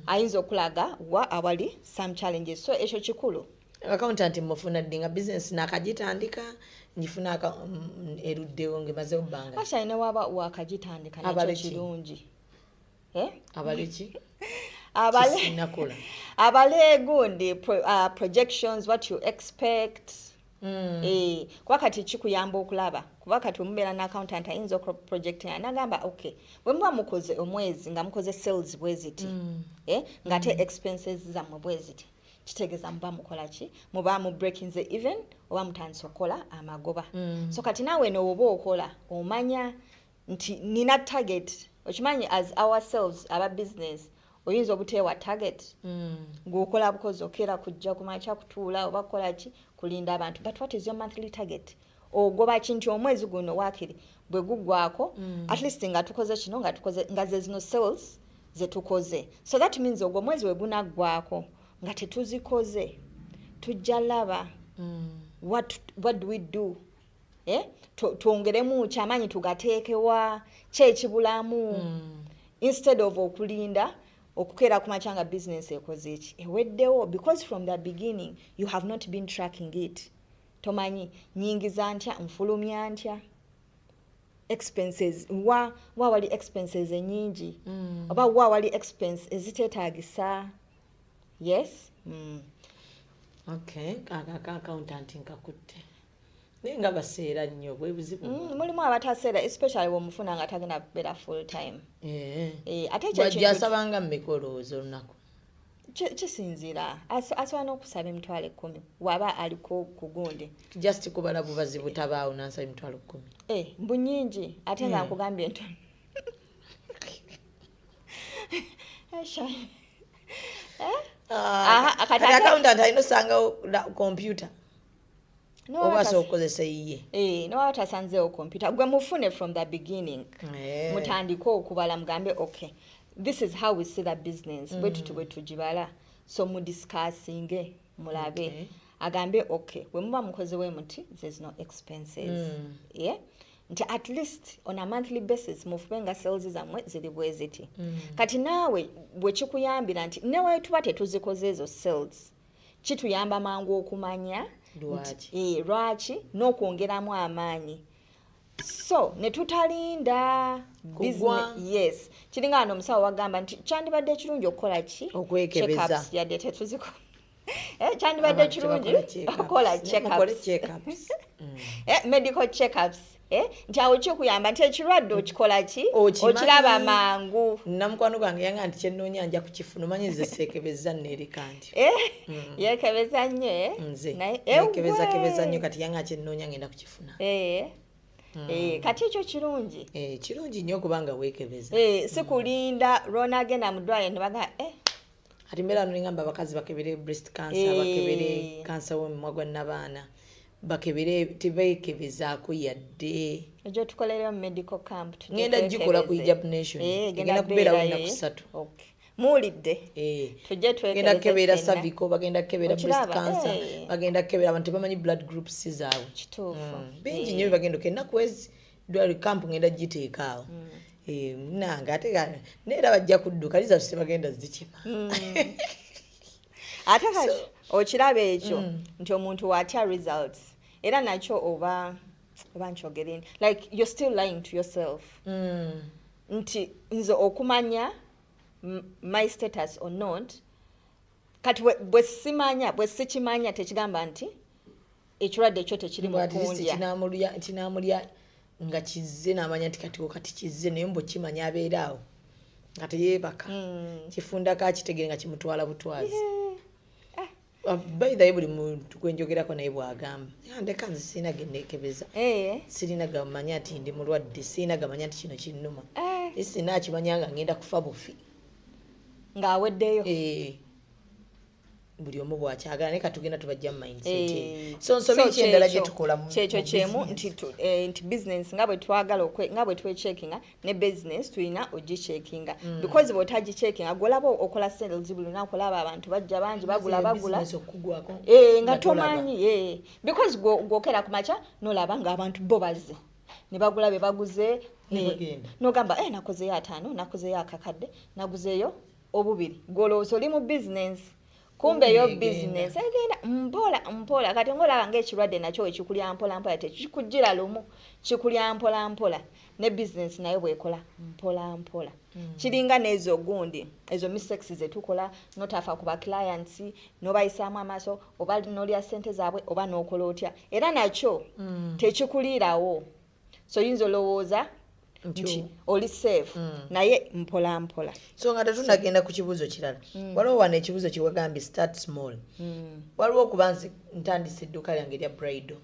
ayinza okulaga wa awali some challenges so ekyo kikulu. Accountant mufuna ddi nga business nakagitandika njifuna eruddewo ngemaze obbanga ate ne waba wakagitandika nakyo kirungi abaleki abale gundi projections what you expect kuba kati kikuyamba okulaba kuba kati omubeera na accountant ayinza project anagamba okay bwe muba mukoze omwezi nga mukoze sales bweziti ngate expenses zammwe bweziti kitegeeza muba mukola ki muba mu breaking the even oba mutandisa okukola amagoba so kati naawe nooba okola omanya nti nina target okimanyi as ourselves aba business oyinza obuteewa target ng'okola bukozi okeera kujja kumakya kutuula oba kukola ki kulinda abantu but what is your monthly target ogoba kinti omwezi guno wakiri bwe guggwako at least nga tukoze kino nga ze zino sales ze tukoze so that means ogwo omwezi we gunaggwako nga tetuzikoze tujja laba what do we do twongeremu kyamaanyi tugateekewa kyekibulamu instead of okulinda okukeera ku makya nga business ekoze eki eweddewo because from the beginning you have not been tracking it. Tomanyi nyingiza ntya nfulumya ntya expenses wa wali expenses enyingi oba wali expense eziteetaagisa. Yes. Okay, accountant nkakutte nenga baseera nnyo bwe buzibu mulimu abataseera especially womufuna nga tagenda beera full time. Ate ekyo asabanga mmekolozo olunaku kisinziira asobola n'okusaba emitwalo 10 waba aliko ku gundi just kubala bubazi butabaawo nansaba emitwalo 10 mbu nyingi ate nga nkugambye ntono kati accountant alina osangawo computer oba sokozesa iye noba tasanzeewo computer gwe mufune from the beginning mutandike okubala mugambe okay this is how we see the business bwetutu bwetugibala so mudiscussinge mulabe agambe okay we muba mukozewe muti there's no expenses nti at least on a monthly basis mufubenga sales zamwe ziri bweziti kati naawe bwekikuyambira nti newe tuba tetuzikoze ezo sales kituyamba mangu okumanya lwaki n'okwongeramu amaanyi so netutalinda business. Yes, kiringa ano omusawo wagamba nti kyandibadde ekirungi okukola ki okwekebeza yadde tetuziko kyandibadde ekirungi okukola check-ups medical check-ups nti awo kikuyamba nti ekirwadde okikola ki okiraba mangu. Namukwano gwange yanga nti kyenoonya nja kukifuna omanyi nze seekebeza nneereka nti yeekebeza nnyo yeekebeza nnyo kati yanga kyenoonya ngenda kukifuna. Kati ekyo kirungi kirungi nnyo kubanga weekebeza sikulinda lw'onaagenda mu ddwaliro ne baga ati mbeera nolingamba abakazi bakebere breast cancer bakebere cancer w'omumwa gwa nnabaana bakebere tebeekebezaako yadde egyo tukolereyo mu medical camp ngenda gikola ku hijab nation egenda kubeerawo ennaku 3 muwulidde tujje genda kebera cervical bagenda kebera breast cancer bagenda kebera abantu bamanyi blood groups zaabwe kituufu bingi nnyo bagenda okendako ezi dwali camp ngenda giteekaawo nange ate neera bajja kudduka liza tuse bagenda zikima ate kati okiraba ekyo nti omuntu watya results era nakyo oba nkyogereni like you're still lying to yourself nti nze okumanya my status or not kati bwe sikimanya tekigamba nti ekirwadde ekyo tekiri mukundya kinamulya nga kizze n'amanya nti kati kizze naye mbu kimanya abeeraawo nga teyeebaka kifundako akitegere nga kimutwala butwazi. By the way buli muntu gwenjogerako naye bwagamba ndeka nze sirina genneekebeza sirina gamanya nti ndi mulwadde sirina gamanya nti kino kinnuma sirina akimanya nga ngenda kufa bufi ng'aweddeyo buli omu bwakyagala naye katugenda tubajja mu mindset so nsobi ekyendala gye tukola kyekyo kyemu nti business nga bwe twagala nga bwe twecheckinga ne business tulina ogicheckinga because bw'otagicheckinga golaba okola sales buli lunaku olaba abantu bajja bangi bagula nga tomanyi because gwokera ku makya n'olaba ng'abantu bo bazze ne bagula be baguze n'ogamba nakozeyo 5 nakozeyo akakadde naguzeyo obubiri goloosa oli mu business kumbe yo business egenda mpola kati ngolaba ng'ekirwadde nakyo ekikulya mpola tekikugira lumu kikulya mpola ne business nayo bwekola mpola kiringa n'ezo gundi ezo mistakes zetukola notafa ku ba clients nobayisaamu amaaso oba nolya ssente zaabwe oba n'okola otya era nakyo tekikulirawo so yinza olowooza nti oli safe naye mpola so nga tetunagenda ku kibuuzo kirala waliwo wano ekibuuzo kiwagambye start small waliwo okuba nze ntandisa edduuka lyange erya bridal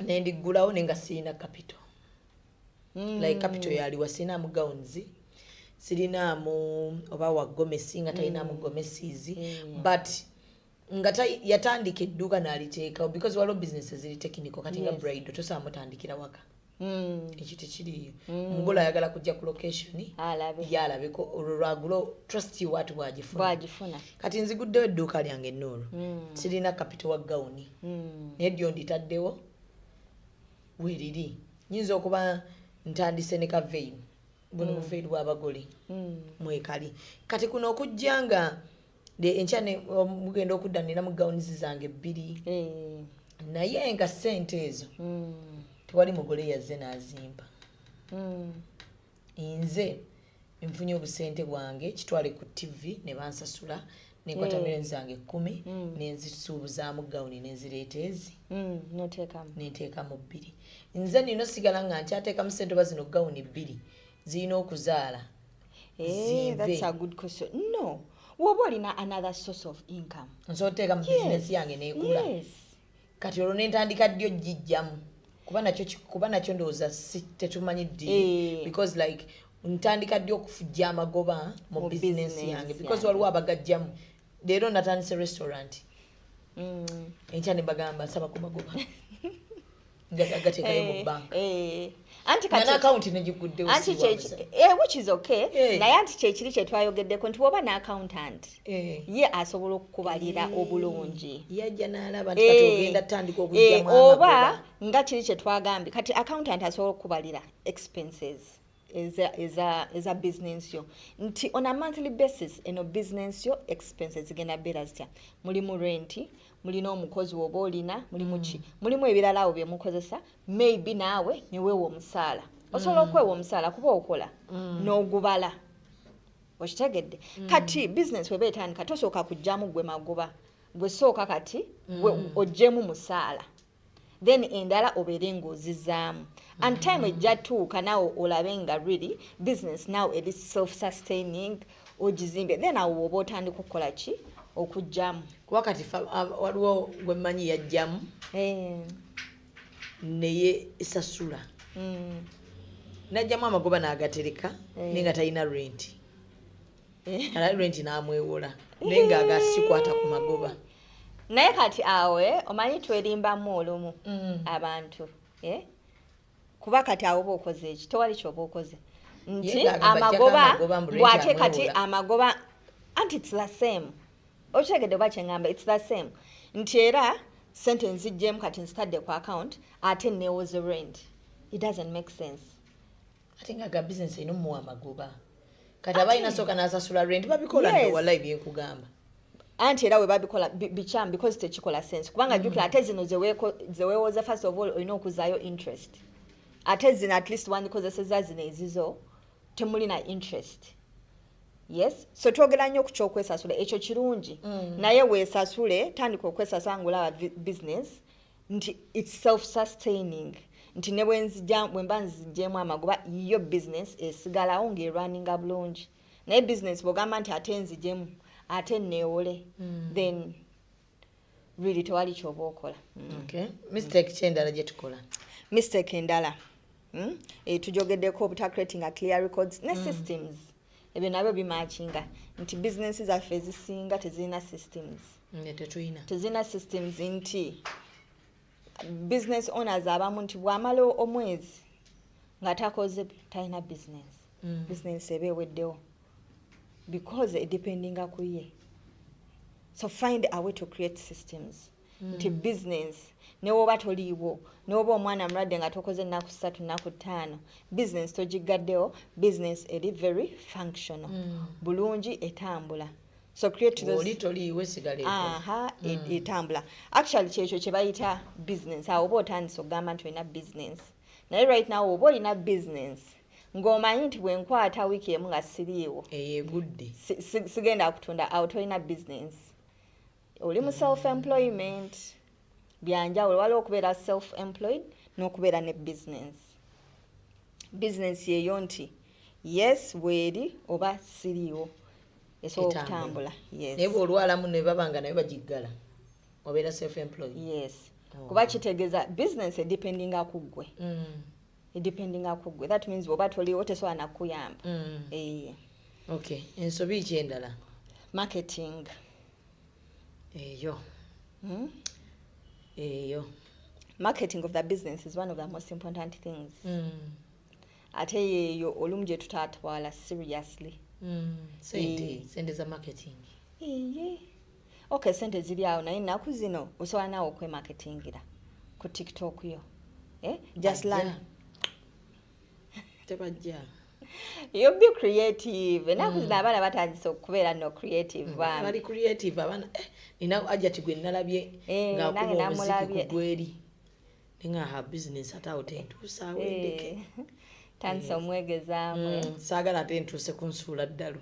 nendiggulawo nenga sirina capital like capital yaliwa sirinaamu gowns sirinaamu oba wagomesi nga talinaamu gomesizi but nga yatandika edduuka n'aliteekawo because waliwo business ziri technical kati nga bridal tosobola mutandikira waka ekyo tekiriyo omugole ayagala kujja ku location yalabeko olwo lwagulo trust you what bwagifuna kati nziguddewo edduuka lyange ennoolo sirina kapito wa gawuni naye ddyo nditaddewo weriri nyinza okuba ntandise ne kavein buno buveiri bw'abagole mwekali kati kuno okujja nga enkyane mugenda okudda nina mu gawunizi zange 2 naye nga ssente ezo tewali mugole yazze n'azimba nze nfunye obusente bwange kitwale ku TV ne bansasula nenkwata millions zange 10 nenzisuubuzaamu gawuni nenzireeta ezi nenteekamu 2 nze nino sigala nga nkyateekamu ssente oba zino gawuni 2 zirina okuzaala that's a good question. No, woba olina another source of income nsobola oteeka mu business yange neekula kati olwo nentandika ddyo gijjamu kuba nakyo ndowooza tetumanyi ddi because like ntandika ddyo okufujja amagoba mu business yange because waliwo abagajjamu leero natandise restaurant enkya ne bagamba nsaba ku magoba gateekayo mu banka account negiguddewo which is okay naye anti kyekiri kyetwayogeddeko nti woba ne accountant ye asobola okukubalira obulungi yajja n'alaba nti kati ogenda tandika okugyamu oba nga kiri kyetwagambye kati accountant asobola okukubalira expenses eza business yo nti on a monthly basis eno business yo expenses zigenda beera zitya mulimu rent mulina omukozi woba olina mulimu ki mulimu ebirala awo bye mukozesa maybe naawe neweewa omusaala osobola okwewa omusaala kuba okola n'ogubala okitegedde kati business weba etandika tosooka kujjamu gwe magoba gwe sooka kati oggyemu musaala then endala obeere ng'ozizaamu and time ejja tuuka naawe olabe nga really business now it is self-sustaining ogizimbe then awo oba otandika okukola ki okujjamu kuba kati waliwo gwe mmanyi yajjamu neye esasula najjamu amagoba n'agatereka naye nga talina renti ala renti n'amwewola naye nga agasikwata ku magoba naye kati awe omanyi twerimbamu olumu abantu kuba kati awo oba okoze eki tewali kyoba okoze nti amagoba bw'ate kati amagoba anti it's the same okitegedde oba kyeŋŋamba it's the same nti era sente nziggyemu kati nzitadde ku account ate neewoze rent it doesn't make sense ate nga ga business erina omuwa amagoba kati aba alina sooka n'asasula rent babikola wallahi byenkugamba anti era we babikola bikyamu because tekikola sense kubanga jjukira ate zino zeweewoza first of all olina okuzaayo interest ate zino at least wandikozeseza zino ezizo temulina interest yes so twogera nnyo ku kyokwesasula ekyo kirungi naye weesasule tandika okwesasula ng'olaba business nti it's self-sustaining nti ne bwe mba nziggyemu amagoba yo business esigalawo ng'erwaninga bulungi naye business bw'ogamba nti ate nziggyemu ate neewole then really tewali kyoba okola mistake kyendala gye tukola mistake endala tujogeddeko obutakreatinga clear records ne systems ebyo nabyo bimakinga nti business zaffe ezisinga tezirina systems tezirina systems nti business owners abamu nti bw'amala omwezi nga takoze talina business eba eweddewo because depending ku ye so find a way to create systems nti business newoba toliiwo newoba omwana mulwadde nga tokoze ennaku 3 ennaku 5 business togigaddewo business eri very functional bulungi etambula so create those oli toliiwe sigale etambula actually kyekyo kye bayita business awo oba otandise okugamba nti olina business naye right now oba olina business ng'omanyi nti bwe nkwata wiiki emu nga siriiwo eyegudde sigenda kutunda awo tolina business oli mu self-employment byanjawulo waliwo okubeera self-employed n'okubeera ne business yeyo nti yes bweri oba siriiwo esobola okutambula naye bw'olwalamu ne babanga naye bagiggala obeera self-employed yes kuba kitegeeza business edependinga ku ggwe edependinga ku ggwe that means oba toliiwo tesobola nakuyamba okay ensobi ki endala marketing eyo marketing of the business is one of the most important things. Ate yeyo olumje tutatwala seriously. Sente za marketing. Okay, sente ziri awo naye ennaku zino osobola naawe okwemarketingira ku TikTok yo. Just learn. Tebajja. You be creative. Ennaku zino abaana batandise okubeera no creative. Bali creative abaana. Nina ajja tigwe nalabye ng'akuba omuziki ku gweri. Ninga ha business atawo tentuusa awendeke. Tandise omwegezaamu. Saagala ate ntuuse ku nsuula ddalu.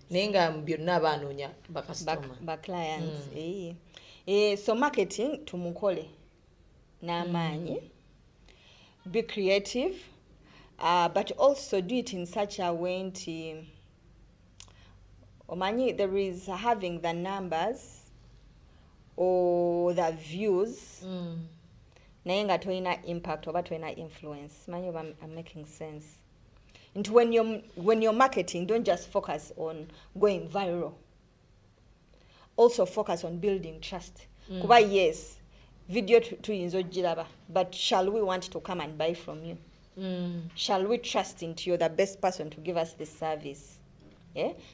Naye nga byonna abanoonya bakasitoma. Clients. So marketing tumukole n'amaanyi. Be creative. But also do it in such a way nti omanyi there is having the numbers or the views naye nga toyina impact oba toyina influence. Manyi oba I'm making sense. And when you're marketing, don't just focus on going viral. Also focus on building trust. Kuba yes, video tuyinza ogiraba, but shall we want to come and buy from you? Shall we trust into you're the best person to give us this service?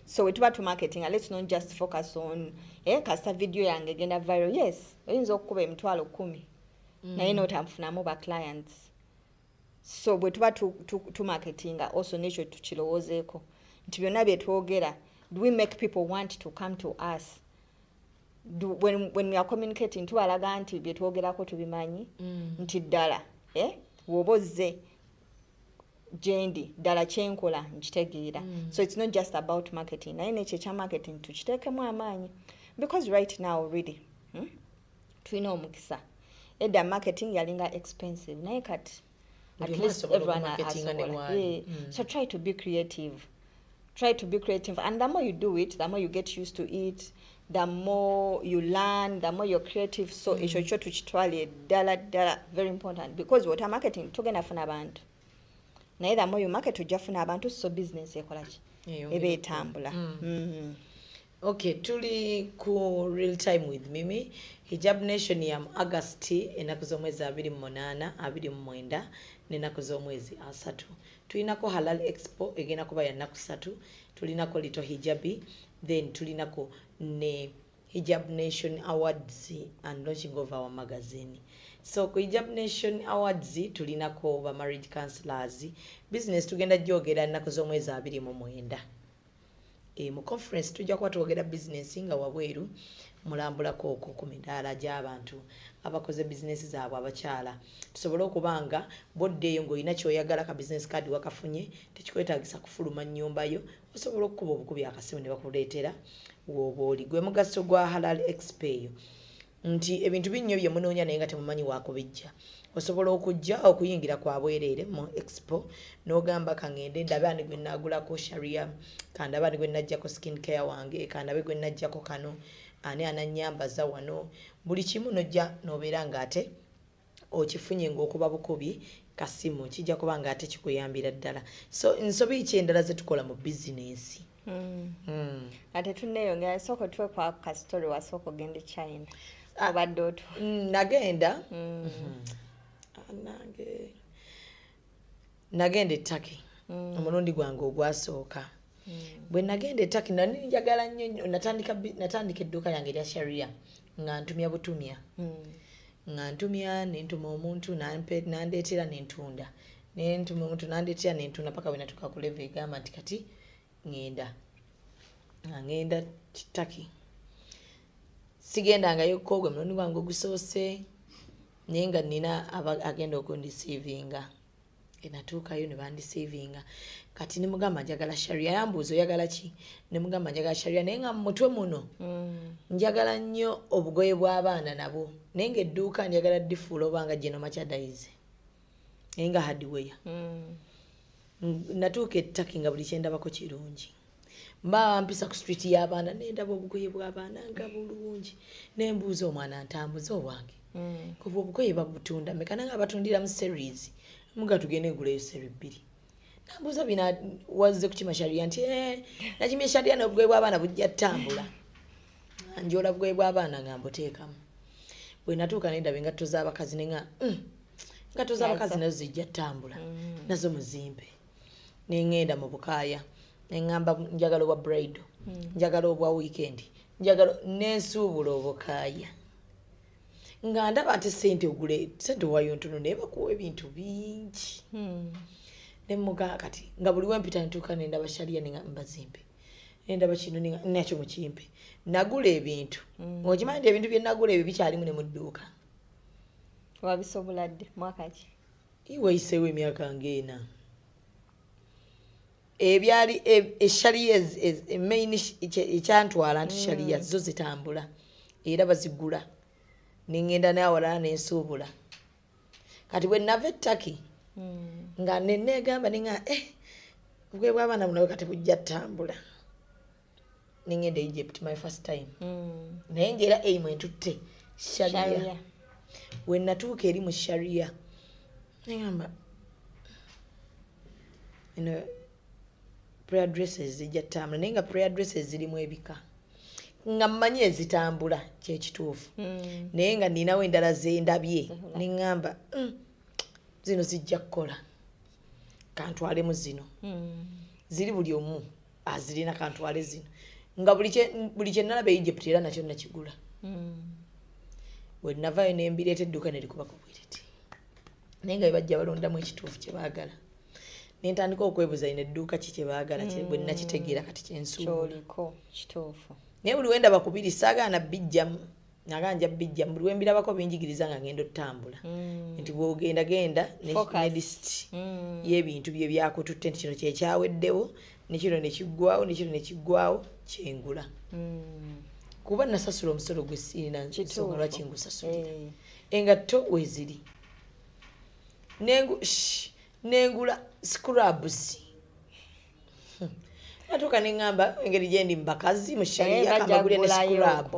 So wetuba to marketing, let's not just focus on kasta video yange genda viral. Yes, oyinza okuba emitwalo 10 naye notanfunamu ba clients. So wetuba to marketing also nekyo tukirowoozeeko nti byonna bye twogera, do we make people want to come to us? When we are communicating tubalaga nti bye twogerako tubimanyi nti ddala wobozze jendi ddala kyenkola nkitegeera. So it's not just about marketing, naye nekyo ekya marketing tukiteekemu amaanyi because right now already tulina omukisa. Edda marketing yalinga expensive naye kati at least everyone has. So try to be creative. And the more you do it, the more you get used to it, the more you learn, the more you're creative. So ekyo tukitwale ddala very important because what marketing tugenda funa abantu. Naye the more you market ojja funa abantu, so business ekola ki? Eba etambula. Okay, tuli ku real time with Mimi. Hijab Nation ya August ennaku z'omwezi 28, 29 n'ennaku z'omwezi 3. Tulinako Halal Expo egenda kuba ya nnaku 3. Tulinako Little Hijabi, then tulinako ne Hijab Nation Awards and launching of our magazine. So ku Hijab Nation Awards tulinako ba marriage counselors. Business tugenda jogera ennaku z'omwezi 29. Mu conference tujja kuba twogera business nga wabweru mulambulako okwo ku midaala gy'abantu abakoze business zaabwe abakyala. Tusobole okubanga boddeeyo ng'olina kyoyagala ka business card wakafunye tekikwetaagisa kufuluma nnyumba yo, osobola okukuba obukubi akasimu ne bakuleetera w'oba oli. Gwe mugaso gwa Halal Expo eyo nti ebintu binnyo bye munoonya naye nga temumanyi waakubijja. Osobola okujja okuyingira kwa bwereere mu expo n'ogamba kangende ndabe ani gwe nagulako sharia, kandabe ani gwe najjako skin care wange, kandabe gwe najjako kano, ani ananyambaza wano. Buli kimu nojja n'obeera ng'ate okifunye ng'okuba bukubi kasimu kijja kuba ng'ate kikuyambira ddala. So ensobi ki endala ze tukola mu business? Ate tunneeyongera soko tuwe kwa kastori wasoko gende China. Abadde otu. Nagenda. Nagenda Turkey. Omulundi gwange ogwasooka. Bwe nagenda Turkey nali njagala nnyo natandika edduuka lyange erya sharia nga ntumya butumya. Nga ntumya nentuma omuntu nandeetera nentunda. Nentuma omuntu nandeetera nentunda paka bwe natuuka ku level egamba nti kati ngenda Turkey. Sigendangayo kogwe mulundi gwange ogusoose naye nga nina agenda okundiseivinga. Natuukayo ne bandiseivinga. Kati ne mugamba njagala sharia. Yambuuza oyagala ki? Ne mugamba njagala sharia naye nga mu mutwe muno njagala nnyo obugoye bw'abaana nabo. Naye ng'edduuka njagala difuula obanga General Merchandise naye nga hardware. Natuuka Turkey nga buli kyendabako kirungi. Mba mpisa ku street y'abaana nendaba obugoye bw'abaana nga bulungi. Nembuuza omwana ntambuza obwange. Kuba obugoye babutunda mekana nga batundira mu series. Muga tugende guleyo series 2. Nambuuza bina wazze ku kimasharia nti nakimye sharia n'obugoye bw'abaana bujja ttambula. Njola bugoye bw'abaana nga mbuteekamu. bwe natuuka nendaba engatto z'abakazi nenga engatto z'abakazi nazo zijja ttambula nazo muzimbe nengenda mu bukaaya nengamba njagala obwa bridal njagala obwa weekend njagala nensuubula obukaaya nga ndaba ate sente wayo ntono naye bakuwa ebintu bingi nemugaa kati nga buli wempita ntuuka nendaba sharia nenga mbazimbe nendaba kino nakyo mukimpe nagula ebintu okimanyi nti ebintu bye nagula ebyo bikyalimu ne mu dduuka wabisobola dde mwaka ki iwayiseewo emyaka ng'ena ebyali eshaliya main ekyantwala nti shaliya zo zitambula era bazigula nengenda nawalala nensuubula kati bwe nava ettaki nga nenegamba ninga bwe bw'abaana bunawe kati bujja ttambula nengenda Egypt my first time naye ngera eimu entutte sharia we natuuka eri mu sharia nengamba prayer dresses zijja ttambula naye nga prayer dresses zirimu ebika nga mmanyi ezitambula kyekituufu naye nga ninawo endala zendabye neŋŋamba zino zijja kukola kantwalemu zino ziri buli omu azirina kantwale zino nga buli kye nalaba Egypt era nakyo nakigula bwe navayo nembireeta edduuka nerikuba ku bwiriti naye nga bebajja balondamu ekituufu kye baagala nentandika okwebuuza ino edduuka ki kye baagala bwe nakitegeera kati kyensuubula naye buli wendaba kubiri saagaana bijjamu naganja bijjamu buli wembirabako binjigiriza nga ngenda otambula nti bw'ogendagenda ne list y'ebintu bye byakututte nti kino kyekyaweddewo nekino nekiggwawo nekino nekiggwawo kyengula kuba nasasula omusolo gwe siina nsonga lwaki ngusasulira engatto weziri nengula scrubs natuuka neŋŋamba engeri gyendi mubakazi mu sharia kamagule ne scrub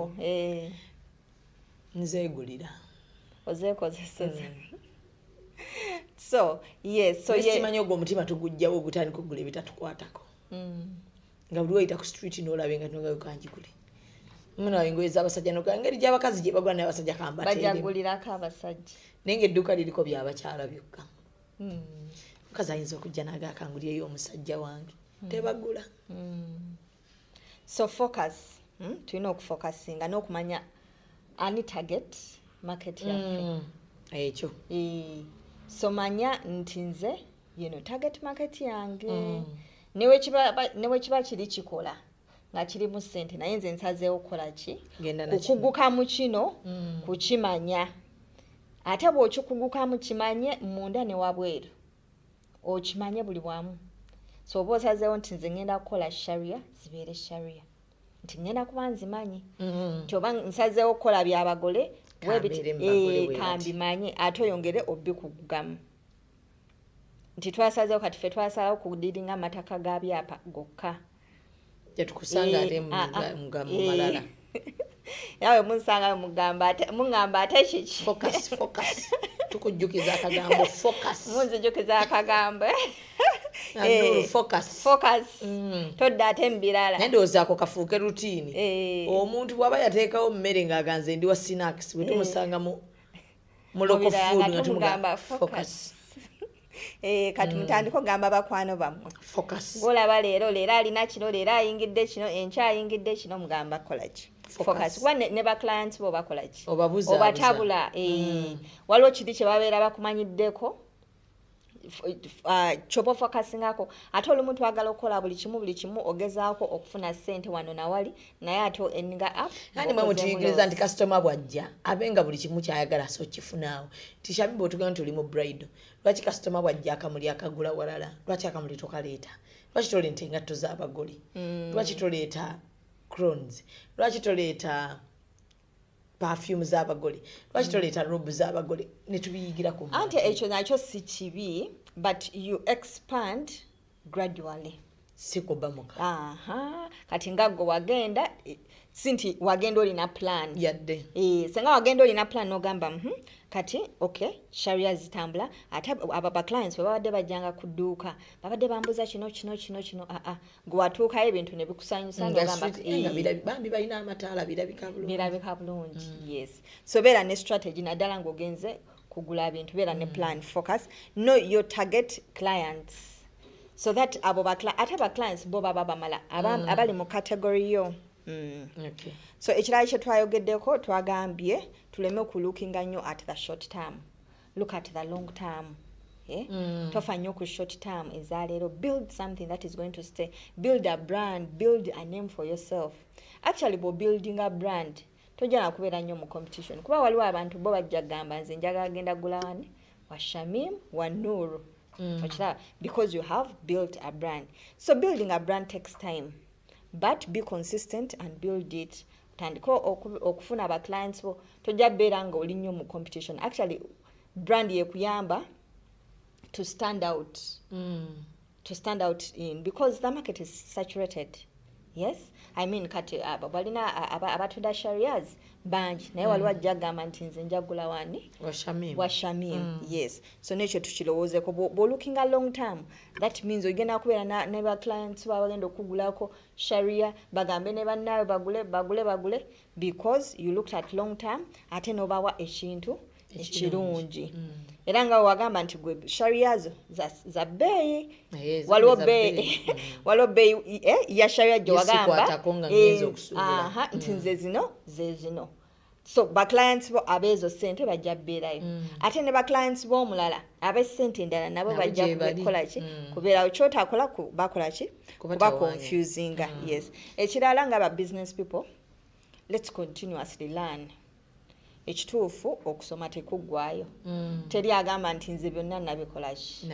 nzeegulira ozeekozeseza so simanyi ogwo omutima tugujjawo ogutandika okugula ebitatukwatako nga buli wayita ku street nolabe nga nogayo kanjigule munawe engoye z'abasajja nogaa engeri gy'abakazi gye bagula naye abasajja bajagulirako abasajja naye nga edduuka liriko byabakyala byokka mukazi ayinza okujja nagakangulyeyo omusajja wange tebagula so focus tulina okufocusinga n'okumanya ani target market yaffe ekyo so manya nti nze target market yange newe kiba kiri kikola nga kirimu ssente naye nze nsazeewo kukola ki okugukamu kino kukimanya ate bw'okikugukamu kimanye munda ne wabweru okimanye buli bwamu so oba osazeewo nti nze ngenda kukola sharia zibeere sharia nti ngenda kuba nzimanyi nti oba nsazeewo kukola byabagole kambimanye ate oyongere obikugugamu nti twasazeewo kati ffe twasalawo kudiringa amataka ga byapa gokka tetukusanga ate mugambo malala yawe munsangayo mungamba ate kiki focus tukujjukiza akagambo focus munzijukiza akagambo focus todda ate mubirala naye ndowooza ako kafuuke rutiini omuntu bw'aba yateekawo mmere ng'aganze ndi wa sinaks bwe tumusanga mu local food nga tumugamba focus kati mutandika ogamba bakwano bammwe focus ng'olaba leero alina kino leero ayingidde kino enkya ayingidde kino mugamba kolaki focus kuba ne baclients bo bakolaki obatabula waliwo kiri kye babeera bakumanyiddeko kyoba ofocusingako ate olumu twagala okukola buli kimu ogezaako okufuna ssente wano nawali naye ate eninga app ani mwe mutuyigiriza nti kasitoma bw'ajja abenga buli kimu kyayagala so kifunaawo tishabibu otugamba nti oli mu bridal lwaki kasitoma bw'ajja akamuli akagula walala lwaki akamuli tokaleeta lwaki toleeta engatto z'abagole lwaki toleeta crons lwaki toleeta perfume z'abagole lwaki toleeta robe z'abagole netubiyigira ku anti ekyo nakyo si kibi but you expand gradually sikuba muka kati nga gwe wagenda sinti wagenda olina plan yadde senga wagenda olina plan n'ogamba kati okay sharia zitambula ate aba clients babadde bajjanga ku dduuka babadde bambuza kino gwe watuukayo ebintu ne bikusanyusa n'ogamba bambi balina amataala birabika bulungi yes so beera ne strategy naddala ng'ogenze kugula bintu beera ne plan focus know your target clients so that ate ba clients bo baba bamala abali mu category yo okay. So ekirala kye twayogeddeko twagambye tuleme okulookinga nnyo at the short term look at the long term tofa nnyo ku short term ezaleero build something that is going to stay build a brand build a name for yourself actually bo building a brand tojjana kubeera nnyo mu competition kuba waliwo abantu bo bajja gamba nze njagala genda gula wani wa Shamim wa Nuru because you have built a brand so building a brand takes time but be consistent and build it tandika okufuna aba clients bo tojja beera nga oli nnyo mu competition actually brand yekuyamba to stand out in because the market is saturated yes I mean kati balina abatunda sharias banji naye waliwo ajja gamba nti nze njagula wani wa Shamim yes so nekyo tukirowoozeko looking a long term that means ogenda kubeera ne ba clients bagenda okugulako sharia bagambe ne bannawe bagule because you looked at long term ate nobawa ekintu ekirungi era nga wagamba nti gwe sharia zo za bbeeyi waliwo bbeeyi ya sharia gye wagamba nti nze zino so ba clients bo abeezo ssente bajja bbeerayo ate ne ba clients b'omulala ab'essente endala nabo bajja kukola ki kubeerawo kyotakola bakola ki kuba confusinga yes ekirala nga ba business people let's continuously learn ekituufu okusoma tekuggwaayo teri agamba nti nze byonna nabikola ki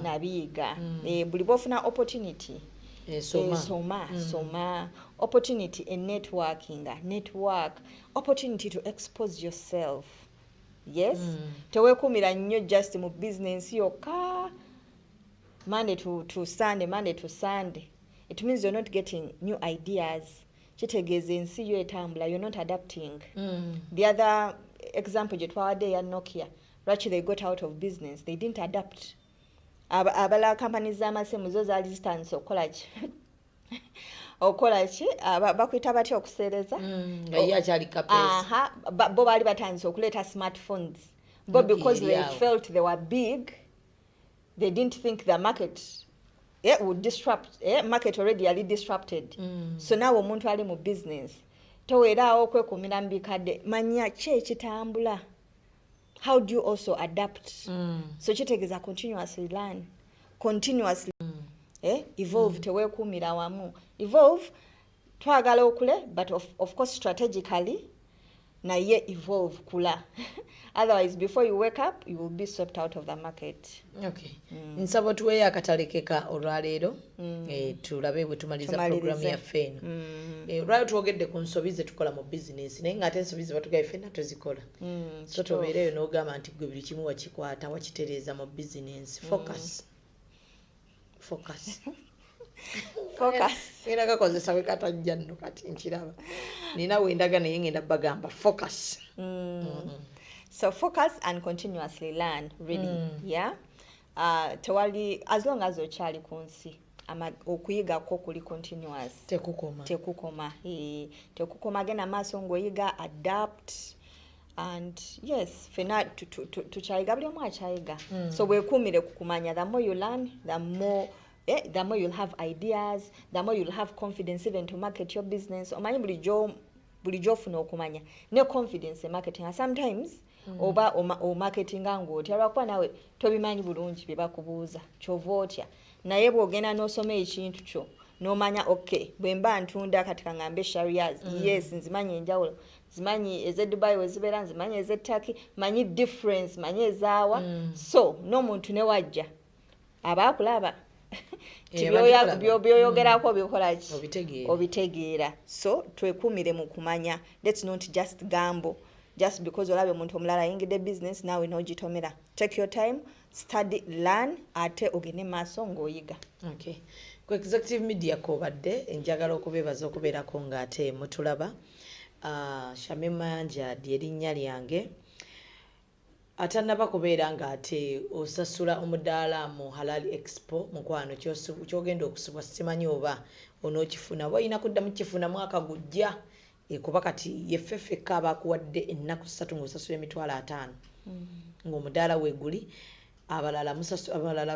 nabiyiga buli bwofuna opportunity soma opportunity in network opportunity to expose yourself yes teweekuumira nnyo just mu business yokka Monday to Sunday it means you're not getting new ideas kitegeeza ensi yo etambula you're not adapting the other example gye twawadde ya Nokia lwaki they got out of business they didn't adapt abala companies z'amasimu zo zaali zitandise okukola ki bakwita batya okuseereza ye akyali kapesi bo baali batandise okuleeta smartphones but because they felt they were big they didn't think the market would disrupt market already yali disrupted so now omuntu ali mu business toweeraawo okwekuumira mu bikadde manya ki ekitambula how do you also adapt so kitegeeza continuously learn continuously evolve teweekuumira wamu evolve twagala okule but of course strategically naye evolve kula otherwise before you wake up you will be swept out of the market okay nsaba tuweeyo akatalekeka olwaleero tulabe bwe tumaliza program yaffe eno olwaleero twogedde ku nsobi ze tukola mu business naye ng'ate ensobi ze batugaye ffenna tuzikola so tobeereyo n'ogamba nti gwe buli kimu wakikwata wakitereeza mu business focus era kakozesa we katajja nno kati nkiraba nina wendaga naye ngenda bagamba focus so focus and continuously learn really tewali as long as okyali ku nsi okuyigako kuli continuous tekukoma genda maaso ng'oyiga adapt and yes fena tukyayiga buli omu akyayiga so bwekuumire kukumanya the more you learn the more you'll have ideas the more you'll have confidence even to market your business omanyi bulijjo ofuna okumanya ne confidence in marketing and sometimes oba marketinga ng'otya lwakuba nawe tobimanyi bulungi bye bakubuuza kyova otya naye bw'ogenda n'osoma ekintu kyo n'omanya okay bwe mba ntunda kati kaŋŋambe sharias yes nzimanyi enjawulo zimanyi ez'e Dubai wezibeera nzimanyi ez'e Turkey manyi difference manyi ezaawa so n'omuntu ne wajja abaakulaba byoyogerako obitegeera so twekuumire mu kumanya let's not just gamble just because olabe omuntu omulala ayingidde business naawe n'ogitomera. Take your time, study, learn, ate ogende maaso ng'oyiga. Okay. Ku executive media kobadde njagala okubeebaza okubeerako ng'ate mutulaba. Shamima Njadi erinnya lyange. Atanaba kubeera ng'ate osasula omudaala mu Halal Expo mukwano kyogenda okusubwa simanyi oba onookifuna. Walina kuddamu kifuna mwaka gujja. Kuba kati yeffeffekka abakuwadde ennaku 3 ng'osasula $5,000 ng'omudaala weeguli abalala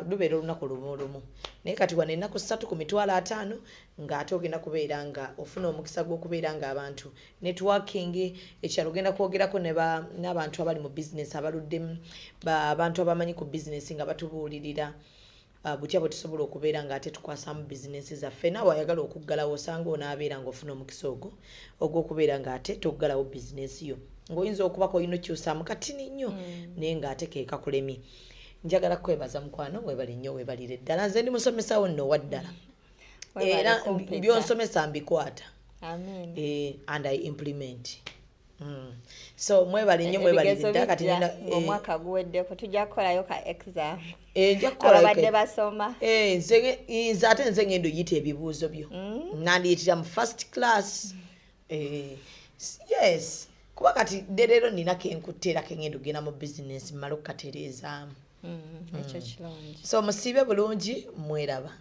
lubeera olunaku lumu. Naye kati wano ennaku 3 ku $5,000 ng'ate ogenda kubeera nga ofuna omukisa gw'okubeera ng'abantu networking ekyalo ogenda kwogerako n'abantu abali mu business abaluddemu abantu abamanyi ku business nga batubuulirira butya bwe tusobola okubeera ng'ate tukwasaamu bizinesi zaffe. Naawe ayagala okuggalawo osanga onaabeera ng'ofuna omukisa ogw'okubeera ng'ate toggalawo bizinesi yo ng'oyinza okubako olina okyusaamu katini nnyo naye ng'ate keeka kulemye. Njagala kwebaza mukwano webali nnyo webalire ddala. Nze ndi musomesawo nno wa ddala era byonsomesa mbikwata and I implement. So mwebali nnyo mwebalire ddala kati omwaka guweddeko tujja kukolayo ka exam abadde basoma nze ate nze ngendo yita ebibuuzo byo nandiyitira mu first class. Yes kuba kati leero nina kenkutte era kengendo genda mu business mmala okukatereezaamu. Ekyo kirungi. So musiibe bulungi mweraba.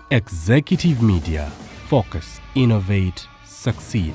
Executive Media. Focus, innovate, succeed.